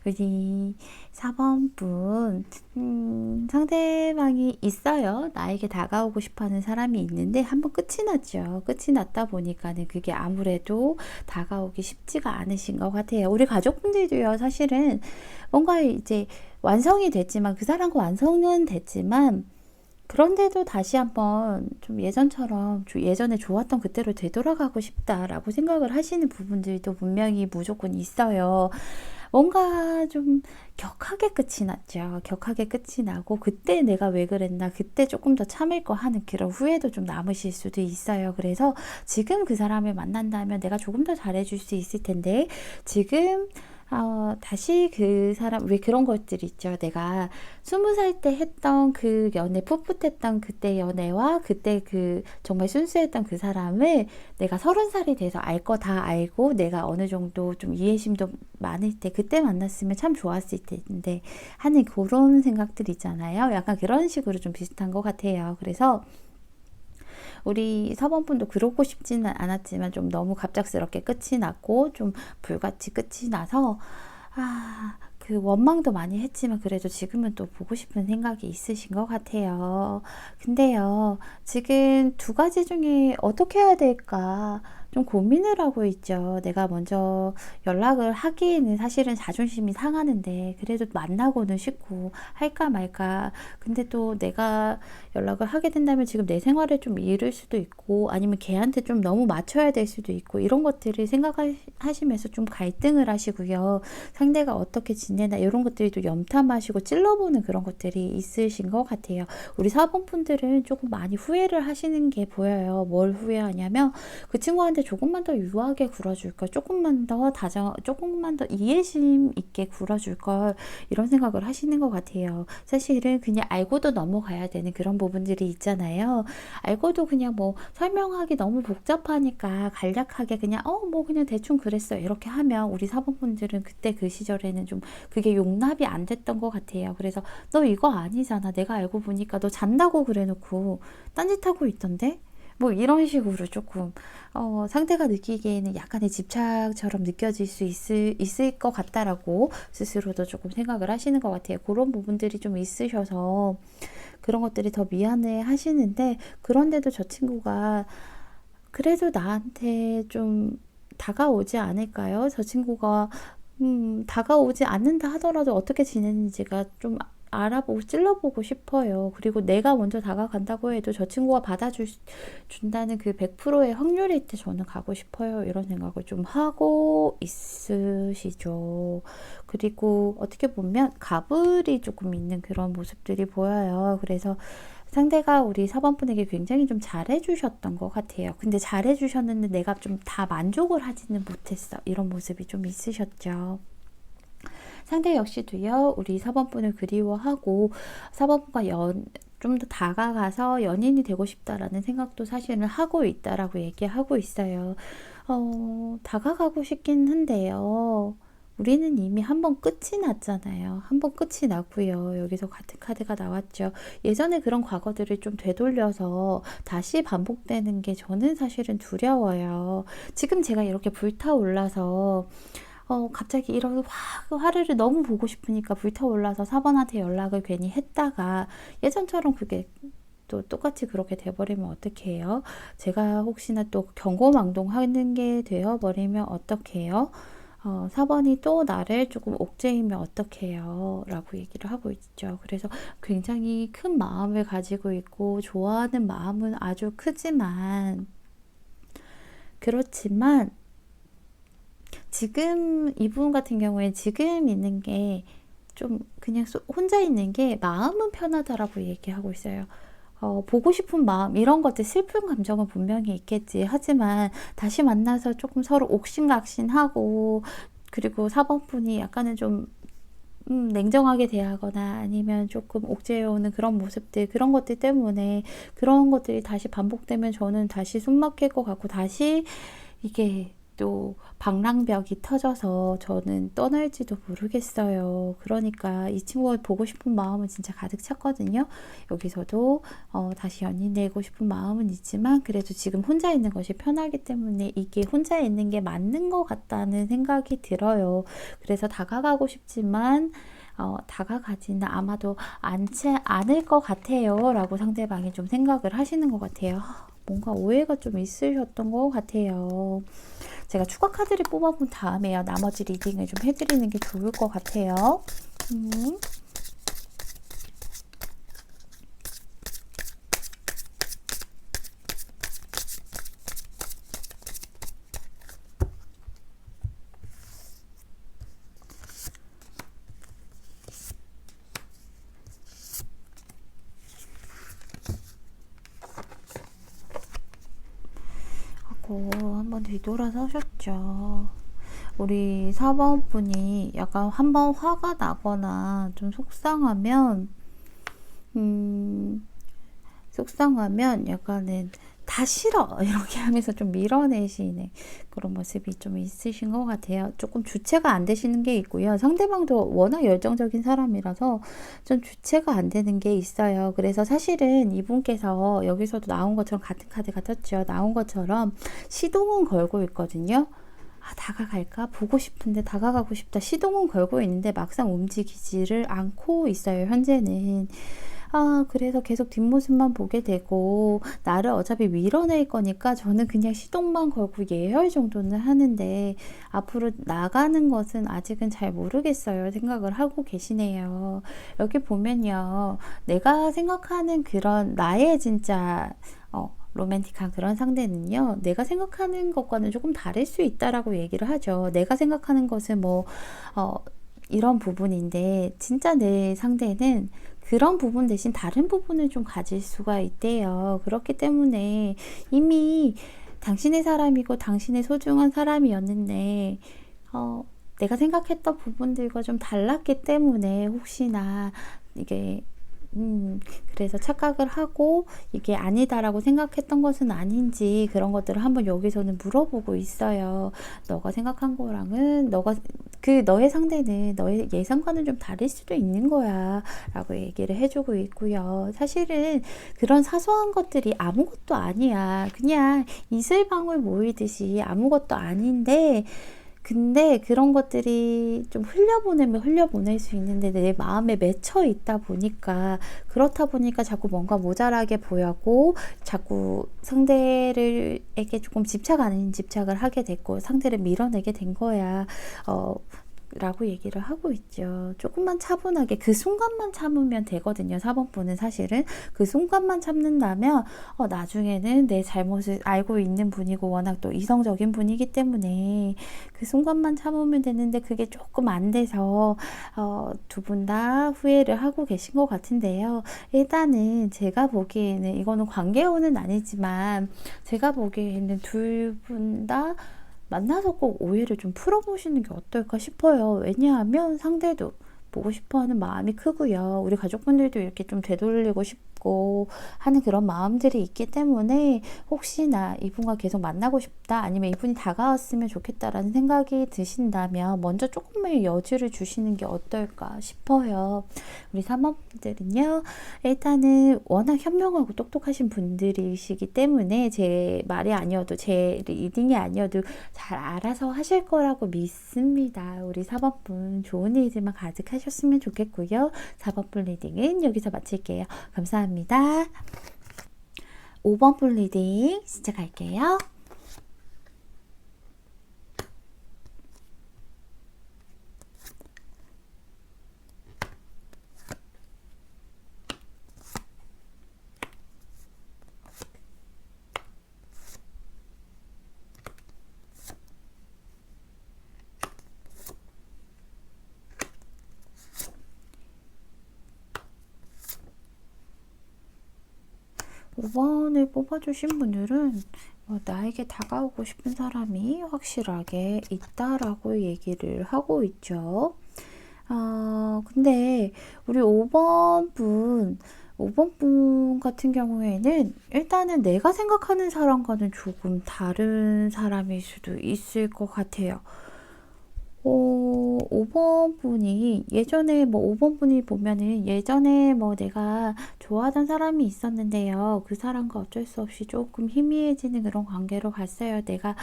[SPEAKER 1] 우리 4번 분 상대방이 있어요. 나에게 다가오고 싶어하는 사람이 있는데 한번 끝이 났죠. 끝이 났다 보니까는 그게 아무래도 다가오기 쉽지가 않으신 것 같아요. 우리 가족분들도요. 사실은 뭔가 이제 완성이 됐지만 그 사람과 완성은 됐지만 그런데도 다시 한번 좀 예전처럼 예전에 좋았던 그때로 되돌아가고 싶다라고 생각을 하시는 부분들도 분명히 무조건 있어요. 뭔가 좀 격하게 끝이 났죠. 격하게 끝이 나고 그때 내가 왜 그랬나 그때 조금 더 참을 거 하는 그런 후회도 좀 남으실 수도 있어요. 그래서 지금 그 사람을 만난다면 내가 조금 더 잘해줄 수 있을 텐데 지금 다시 그 사람, 왜 그런 것들 있죠. 내가 20살 때 했던 그 연애, 풋풋했던 그때 연애와 그때 그 정말 순수했던 그 사람을 내가 30살이 돼서 알 거 다 알고 내가 어느 정도 좀 이해심도 많을 때 그때 만났으면 참 좋았을 텐데 하는 그런 생각들 있잖아요. 약간 그런 식으로 좀 비슷한 것 같아요. 그래서 우리 4번 분도 그러고 싶지는 않았지만 좀 너무 갑작스럽게 끝이 났고 좀 불같이 끝이 나서 그 원망도 많이 했지만 그래도 지금은 또 보고 싶은 생각이 있으신 것 같아요. 근데요, 지금 두 가지 중에 어떻게 해야 될까 좀 고민을 하고 있죠. 내가 먼저 연락을 하기에는 사실은 자존심이 상하는데 그래도 만나고는 싶고 할까 말까. 근데 또 내가 연락을 하게 된다면 지금 내 생활을 좀 잃을 수도 있고 아니면 걔한테 좀 너무 맞춰야 될 수도 있고 이런 것들을 생각하시면서 좀 갈등을 하시고요. 상대가 어떻게 지내나 이런 것들이 또 염탐하시고 찔러보는 그런 것들이 있으신 것 같아요. 우리 4번 분들은 조금 많이 후회를 하시는 게 보여요. 뭘 후회하냐면 그 친구한테 상대한테 조금만 더 유하게 굴어줄 걸, 조금만 더 조금만 더 이해심 있게 굴어줄 걸, 이런 생각을 하시는 것 같아요. 사실은 그냥 알고도 넘어가야 되는 그런 부분들이 있잖아요. 알고도 그냥 뭐 설명하기 너무 복잡하니까 간략하게 그냥 뭐 그냥 대충 그랬어 이렇게 하면 우리 사모분들은 그때 그 시절에는 좀 그게 용납이 안 됐던 것 같아요. 그래서 너 이거 아니잖아. 내가 알고 보니까 너 잔다고 그래놓고 딴짓하고 있던데? 뭐 이런 식으로 조금 상대가 느끼기에는 약간의 집착처럼 느껴질 수 있을 것 같다라고 스스로도 조금 생각을 하시는 것 같아요. 그런 부분들이 좀 있으셔서 그런 것들이 더 미안해 하시는데, 그런데도 저 친구가 그래도 나한테 좀 다가오지 않을까요? 저 친구가 다가오지 않는다 하더라도 어떻게 지내는지가 좀 알아보고 찔러보고 싶어요. 그리고 내가 먼저 다가간다고 해도 저 친구가 준다는 그 100%의 확률일 때 저는 가고 싶어요. 이런 생각을 좀 하고 있으시죠. 그리고 어떻게 보면 가불이 조금 있는 그런 모습들이 보여요. 그래서 상대가 우리 4번분에게 굉장히 좀 잘해주셨던 것 같아요. 근데 잘해주셨는데 내가 좀 다 만족을 하지는 못했어. 이런 모습이 좀 있으셨죠. 상대 역시도요, 우리 4번분을 그리워하고 4번분과 좀 더 다가가서 연인이 되고 싶다라는 생각도 사실은 하고 있다라고 얘기하고 있어요. 다가가고 싶긴 한데요. 우리는 이미 한 번 끝이 났잖아요. 한 번 끝이 났고요. 여기서 같은 카드가 나왔죠. 예전에 그런 과거들을 좀 되돌려서 다시 반복되는 게 저는 사실은 두려워요. 지금 제가 이렇게 불타올라서 갑자기 이런 화를 너무 보고 싶으니까 불타올라서 4번한테 연락을 괜히 했다가 예전처럼 그게 또 똑같이 그렇게 돼버리면 어떡해요? 제가 혹시나 또 경고망동하는 게 되어버리면 어떡해요? 4번이 또 나를 조금 옥죄이면 어떡해요? 라고 얘기를 하고 있죠. 그래서 굉장히 큰 마음을 가지고 있고 좋아하는 마음은 아주 크지만, 그렇지만 지금 이분 같은 경우에 지금 있는 게 좀 그냥 혼자 있는 게 마음은 편하다라고 얘기하고 있어요. 보고 싶은 마음, 이런 것들, 슬픈 감정은 분명히 있겠지. 하지만 다시 만나서 조금 서로 옥신각신하고, 그리고 4번분이 약간은 좀 냉정하게 대하거나 아니면 조금 옥죄어오는 그런 모습들, 그런 것들 때문에 그런 것들이 다시 반복되면 저는 다시 숨 막힐 것 같고, 다시 이게 또 방랑벽이 터져서 저는 떠날지도 모르겠어요. 그러니까 이 친구가 보고 싶은 마음은 진짜 가득 찼거든요. 여기서도 다시 연인 되고 싶은 마음은 있지만 그래도 지금 혼자 있는 것이 편하기 때문에 이게 혼자 있는 게 맞는 것 같다는 생각이 들어요. 그래서 다가가고 싶지만 다가가지는 아마도 않을 것 같아요. 라고 상대방이 좀 생각을 하시는 것 같아요. 뭔가 오해가 좀 있으셨던 것 같아요. 제가 추가 카드를 뽑아본 다음에요, 나머지 리딩을 좀 해드리는 게 좋을 것 같아요. 한번 뒤돌아서셨죠. 우리 4번 분이 약간 한번 화가 나거나 좀 속상하면 약간은 다 싫어 이렇게 하면서 좀 밀어내시는 그런 모습이 좀 있으신 것 같아요. 조금 주체가 안 되시는 게 있고요. 상대방도 워낙 열정적인 사람이라서 좀 주체가 안 되는 게 있어요. 그래서 사실은 이분께서 여기서도 나온 것처럼, 같은 카드가 떴죠. 나온 것처럼 시동은 걸고 있거든요. 다가갈까? 보고 싶은데 다가가고 싶다. 시동은 걸고 있는데 막상 움직이지를 않고 있어요. 현재는. 그래서 계속 뒷모습만 보게 되고, 나를 어차피 밀어낼 거니까 저는 그냥 시동만 걸고 예열 정도는 하는데 앞으로 나가는 것은 아직은 잘 모르겠어요. 생각을 하고 계시네요. 여기 보면요, 내가 생각하는 그런 나의 진짜 로맨틱한 그런 상대는요, 내가 생각하는 것과는 조금 다를 수 있다라고 얘기를 하죠. 내가 생각하는 것은 이런 부분인데 진짜 내 상대는 그런 부분 대신 다른 부분을 좀 가질 수가 있대요. 그렇기 때문에 이미 당신의 사람이고 당신의 소중한 사람이었는데 내가 생각했던 부분들과 좀 달랐기 때문에 혹시나 이게 그래서 착각을 하고 이게 아니다라고 생각했던 것은 아닌지 그런 것들을 한번 여기서는 물어보고 있어요. 너가 생각한 거랑은 너의 상대는 너의 예상과는 좀 다를 수도 있는 거야 라고 얘기를 해주고 있고요. 사실은 그런 사소한 것들이 아무것도 아니야. 그냥 이슬방울 모이듯이 아무것도 아닌데 근데 그런 것들이 좀 흘려보내면 흘려보낼 수 있는데 내 마음에 맺혀 있다 보니까 그렇다 보니까 자꾸 뭔가 모자라게 보였고 자꾸 상대에게 조금 집착 아닌 집착을 하게 됐고 상대를 밀어내게 된 거야. 라고 얘기를 하고 있죠. 조금만 차분하게 그 순간만 참으면 되거든요. 4번분은 사실은 그 순간만 참는다면 나중에는 내 잘못을 알고 있는 분이고 워낙 또 이성적인 분이기 때문에 그 순간만 참으면 되는데 그게 조금 안 돼서 두 분 다 후회를 하고 계신 것 같은데요. 일단은 제가 보기에는 이거는 관계혼은 아니지만 제가 보기에는 둘 분 다 만나서 꼭 오해를 좀 풀어보시는 게 어떨까 싶어요. 왜냐하면 상대도 보고 싶어하는 마음이 크고요. 우리 가족분들도 이렇게 좀 되돌리고 싶고 하는 그런 마음들이 있기 때문에 혹시나 이분과 계속 만나고 싶다 아니면 이분이 다가왔으면 좋겠다라는 생각이 드신다면 먼저 조금의 여지를 주시는 게 어떨까 싶어요. 우리 3번분들은요. 일단은 워낙 현명하고 똑똑하신 분들이시기 때문에 제 말이 아니어도 제 리딩이 아니어도 잘 알아서 하실 거라고 믿습니다. 우리 4번분 좋은 일들만 가득하셨으면 좋겠고요. 4번분 리딩은 여기서 마칠게요. 감사합니다. 5번분 리딩 시작할게요. 5번을 뽑아주신 분들은 나에게 다가오고 싶은 사람이 확실하게 있다라고 얘기를 하고 있죠. 근데 우리 5번 분 같은 경우에는 일단은 내가 생각하는 사람과는 조금 다른 사람일 수도 있을 것 같아요. 5번 분이 예전에 5번 분이 보면은 예전에 내가 좋아하던 사람이 있었는데요. 그 사람과 어쩔 수 없이 조금 희미해지는 그런 관계로 갔어요. 내가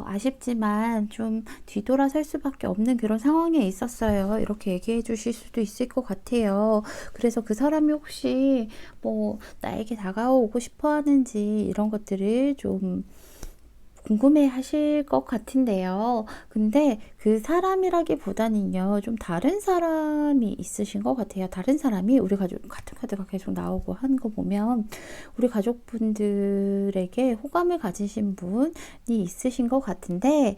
[SPEAKER 1] 아쉽지만 좀 뒤돌아설 수밖에 없는 그런 상황에 있었어요. 이렇게 얘기해 주실 수도 있을 것 같아요. 그래서 그 사람이 혹시 나에게 다가오고 싶어 하는지 이런 것들을 좀 궁금해 하실 것 같은데요. 근데 그 사람이라기보다는요, 좀 다른 사람이 있으신 것 같아요. 다른 사람이 우리 가족, 같은 카드가 계속 나오고 하는 거 보면 우리 가족분들에게 호감을 가지신 분이 있으신 것 같은데,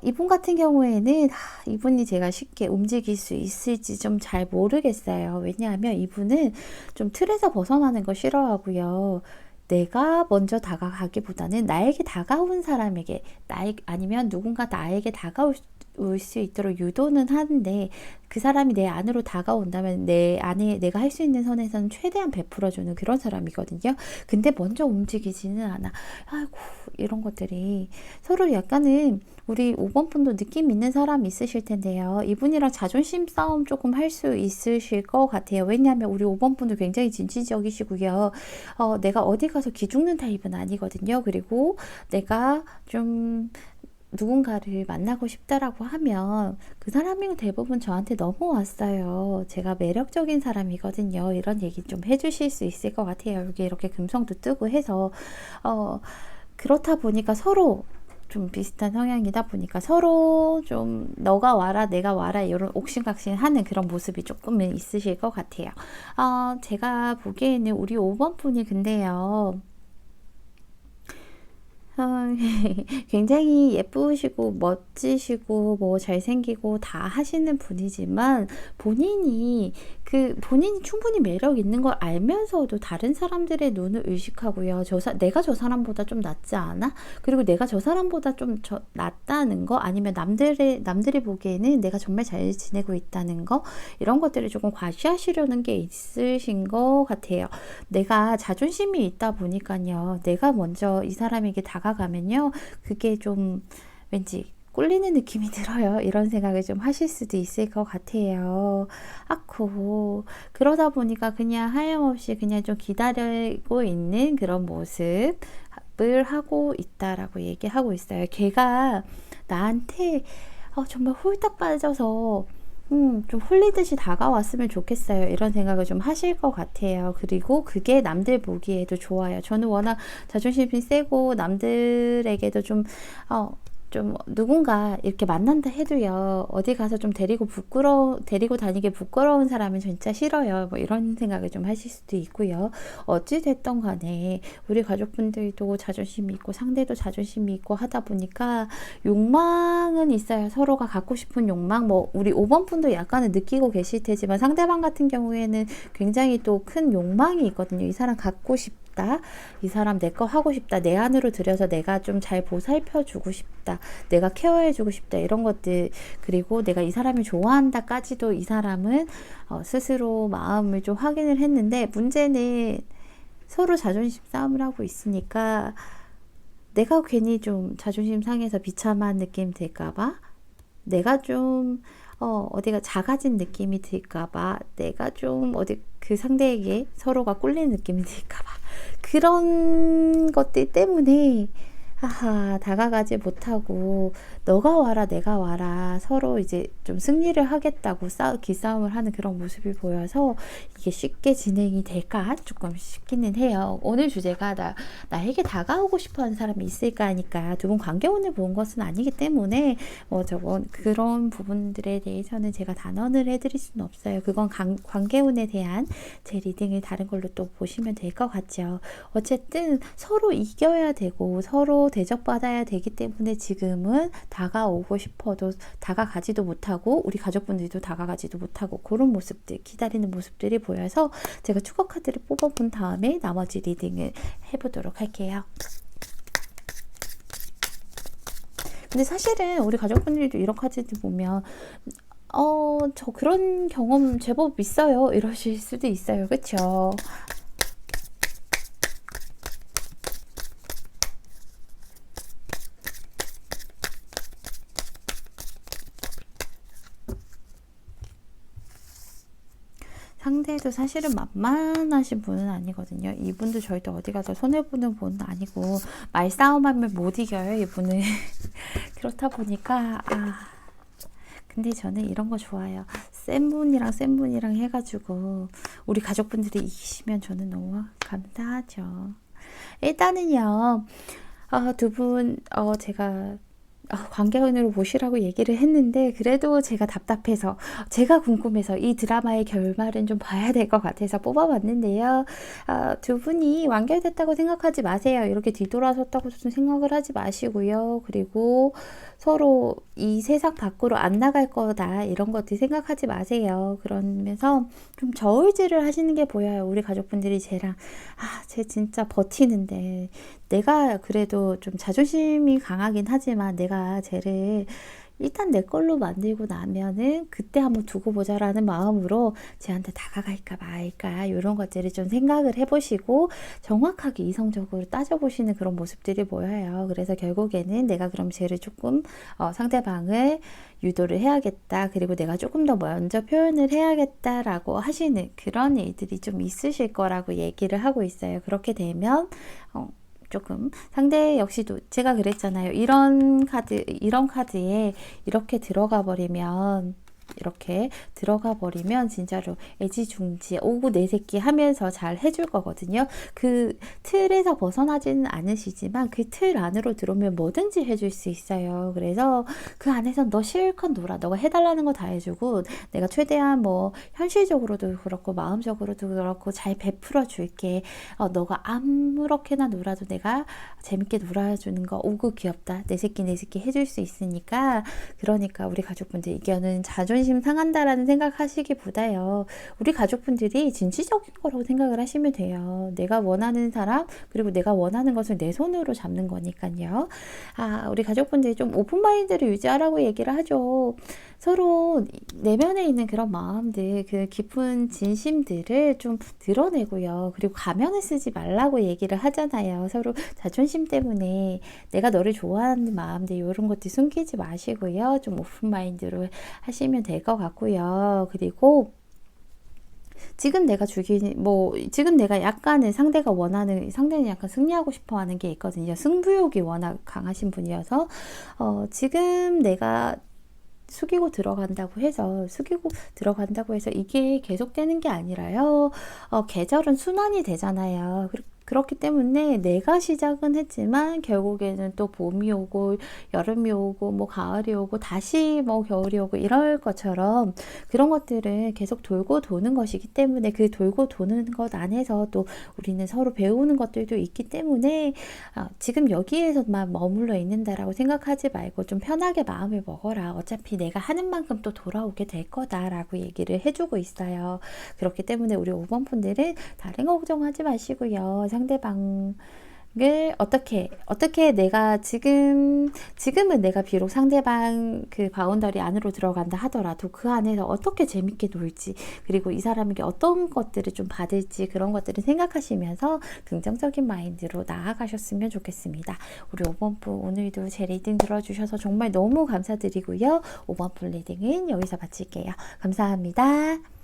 [SPEAKER 1] 이분 같은 경우에는 이분이 제가 쉽게 움직일 수 있을지 좀 잘 모르겠어요. 왜냐하면 이분은 좀 틀에서 벗어나는 거 싫어하고요. 내가 먼저 다가가기보다는 나에게 다가온 사람에게 아니면 누군가 나에게 다가올 수 있도록 유도는 하는데 그 사람이 내 안으로 다가온다면 내 안에 내가 할 수 있는 선에서는 최대한 베풀어주는 그런 사람이거든요. 근데 먼저 움직이지는 않아. 아이고 이런 것들이 서로 약간은 우리 5번 분도 느낌 있는 사람 있으실 텐데요. 이분이랑 자존심 싸움 조금 할 수 있으실 것 같아요. 왜냐하면 우리 5번 분도 굉장히 진취적이시고요. 내가 어디 가서 기죽는 타입은 아니거든요. 그리고 내가 좀 누군가를 만나고 싶다라고 하면 그 사람이 대부분 저한테 넘어왔어요. 제가 매력적인 사람이거든요. 이런 얘기 좀 해주실 수 있을 것 같아요. 여기 이렇게 금성도 뜨고 해서 그렇다 보니까 서로 좀 비슷한 성향이다 보니까 서로 좀 너가 와라 내가 와라 이런 옥신각신 하는 그런 모습이 조금은 있으실 것 같아요. 제가 보기에는 우리 5번 분이 근데요. 어, 굉장히 예쁘시고 멋지시고 뭐 잘생기고 다 하시는 분이지만 본인이 충분히 매력 있는 걸 알면서도 다른 사람들의 눈을 의식하고요. 내가 저 사람보다 좀 낫지 않아? 그리고 내가 저 사람보다 좀 낫다는 거, 아니면 남들이 보기에는 내가 정말 잘 지내고 있다는 거, 이런 것들을 조금 과시하시려는 게 있으신 것 같아요. 내가 자존심이 있다 보니까요. 내가 먼저 이 사람에게 다가가면요. 그게 좀 왠지 꿀리는 느낌이 들어요. 이런 생각을 좀 하실 수도 있을 것 같아요. 아쿠. 그러다 보니까 그냥 하염없이 그냥 좀 기다리고 있는 그런 모습을 하고 있다라고 얘기하고 있어요. 걔가 나한테 정말 홀딱 빠져서 좀 홀리듯이 다가왔으면 좋겠어요. 이런 생각을 좀 하실 것 같아요. 그리고 그게 남들 보기에도 좋아요. 저는 워낙 자존심이 세고 남들에게도 좀 누군가 이렇게 만난다 해도요. 어디 가서 좀 데리고 다니기 부끄러운 사람은 진짜 싫어요. 뭐 이런 생각을 좀 하실 수도 있고요. 어찌 됐던 간에 우리 가족분들도 자존심이 있고 상대도 자존심이 있고 하다 보니까 욕망은 있어요. 서로가 갖고 싶은 욕망. 뭐 우리 5번 분도 약간은 느끼고 계실 테지만 상대방 같은 경우에는 굉장히 또 큰 욕망이 있거든요. 이 사람 갖고 싶다. 이 사람 내 거 하고 싶다. 내 안으로 들여서 내가 좀 잘 보살펴 주고 싶다. 내가 케어해 주고 싶다. 이런 것들. 그리고 내가 이 사람을 좋아한다까지도 이 사람은 스스로 마음을 좀 확인을 했는데, 문제는 서로 자존심 싸움을 하고 있으니까 내가 괜히 좀 자존심 상해서 비참한 느낌 들까봐, 내가 좀 어디가 작아진 느낌이 들까봐, 내가 좀 어디 그 상대에게 서로가 꿀리는 느낌이 들까봐, 그런 것들 때문에 다가가지 못하고 너가 와라 내가 와라 서로 이제 좀 승리를 하겠다고 기싸움을 하는 그런 모습이 보여서 이게 쉽게 진행이 될까 조금 싶기는 해요. 오늘 주제가 나에게 다가오고 싶어하는 사람이 있을까 하니까 두 분 관계운을 본 것은 아니기 때문에 그런 부분들에 대해서는 제가 단언을 해드릴 수는 없어요. 그건 관계운에 대한 제 리딩을 다른 걸로 또 보시면 될 것 같죠. 어쨌든 서로 이겨야 되고 서로 대접받아야 되기 때문에 지금은 다가오고 싶어도 다가가지도 못하고 우리 가족분들도 다가가지도 못하고 그런 모습들, 기다리는 모습들이 보여서 제가 추가 카드를 뽑아본 다음에 나머지 리딩을 해보도록 할게요. 근데 사실은 우리 가족분들도 이런 카드들 보면 저 그런 경험 제법 있어요 이러실 수도 있어요. 그쵸? 상대도 사실은 만만하신 분은 아니거든요. 이분도 절대 어디 가서 손해보는 분은 아니고 말싸움하면 못 이겨요 이분은. 그렇다 보니까 근데 저는 이런 거 좋아요. 센 분이랑 해가지고 우리 가족분들이 이기시면 저는 너무 감사하죠. 일단은요 두 분 제가 관계운으로 보시라고 얘기를 했는데 그래도 제가 답답해서, 제가 궁금해서 이 드라마의 결말은 좀 봐야 될 것 같아서 뽑아봤는데요. 두 분이 완결됐다고 생각하지 마세요. 이렇게 뒤돌아섰다고 생각을 하지 마시고요. 그리고 서로 이 세상 밖으로 안 나갈 거다 이런 것들 생각하지 마세요. 그러면서 좀 저울질을 하시는 게 보여요. 우리 가족분들이 쟤랑 쟤 진짜 버티는데, 내가 그래도 좀 자존심이 강하긴 하지만 내가 쟤를 일단 내 걸로 만들고 나면은 그때 한번 두고 보자라는 마음으로 쟤한테 다가갈까 말까 이런 것들을 좀 생각을 해보시고 정확하게 이성적으로 따져보시는 그런 모습들이 보여요. 그래서 결국에는 내가 그럼 쟤를 조금 상대방을 유도를 해야겠다, 그리고 내가 조금 더 먼저 표현을 해야겠다라고 하시는 그런 일들이 좀 있으실 거라고 얘기를 하고 있어요. 그렇게 되면 조금 상대 역시도 제가 그랬잖아요. 이런 카드에 이렇게 들어가 버리면 이렇게 들어가 버리면 진짜로 애지중지 오구 내 새끼 하면서 잘 해줄 거거든요. 그 틀에서 벗어나지는 않으시지만 그 틀 안으로 들어오면 뭐든지 해줄 수 있어요. 그래서 그 안에서 너 실컷 놀아. 너가 해달라는 거 다 해주고 내가 최대한 뭐 현실적으로도 그렇고 마음적으로도 그렇고 잘 베풀어 줄게. 너가 아무렇게나 놀아도 내가 재밌게 놀아주는 거 오구 귀엽다. 내 새끼 해줄 수 있으니까. 그러니까 우리 가족분들 이거는 자존심 상한다라는 생각하시기보다요. 우리 가족분들이 진취적인 거라고 생각을 하시면 돼요. 내가 원하는 사람 그리고 내가 원하는 것을 내 손으로 잡는 거니까요. 우리 가족분들이 좀 오픈마인드를 유지하라고 얘기를 하죠. 서로 내면에 있는 그런 마음들, 그 깊은 진심들을 좀 드러내고요. 그리고 가면을 쓰지 말라고 얘기를 하잖아요. 서로 자존심 때문에 내가 너를 좋아하는 마음들 이런 것들 숨기지 마시고요. 좀 오픈마인드로 하시면 될 것 같고요. 그리고 지금 내가 약간은 상대는 약간 승리하고 싶어 하는 게 있거든요. 승부욕이 워낙 강하신 분이어서, 지금 내가 숙이고 들어간다고 해서 이게 계속되는 게 아니라요. 계절은 순환이 되잖아요. 그렇기 때문에 내가 시작은 했지만 결국에는 또 봄이 오고 여름이 오고 뭐 가을이 오고 다시 뭐 겨울이 오고 이럴 것처럼 그런 것들은 계속 돌고 도는 것이기 때문에 그 돌고 도는 것 안에서 또 우리는 서로 배우는 것들도 있기 때문에 지금 여기에서만 머물러 있는다라고 생각하지 말고 좀 편하게 마음을 먹어라. 어차피 내가 하는 만큼 또 돌아오게 될 거다라고 얘기를 해주고 있어요. 그렇기 때문에 우리 5번 분들은 다른 거 걱정하지 마시고요. 상대방을 어떻게 내가 지금은 내가 비록 상대방 그 바운더리 안으로 들어간다 하더라도 그 안에서 어떻게 재밌게 놀지 그리고 이 사람에게 어떤 것들을 좀 받을지 그런 것들을 생각하시면서 긍정적인 마인드로 나아가셨으면 좋겠습니다. 우리 5번 분 오늘도 제 리딩 들어주셔서 정말 너무 감사드리고요. 5번 분 리딩은 여기서 마칠게요. 감사합니다.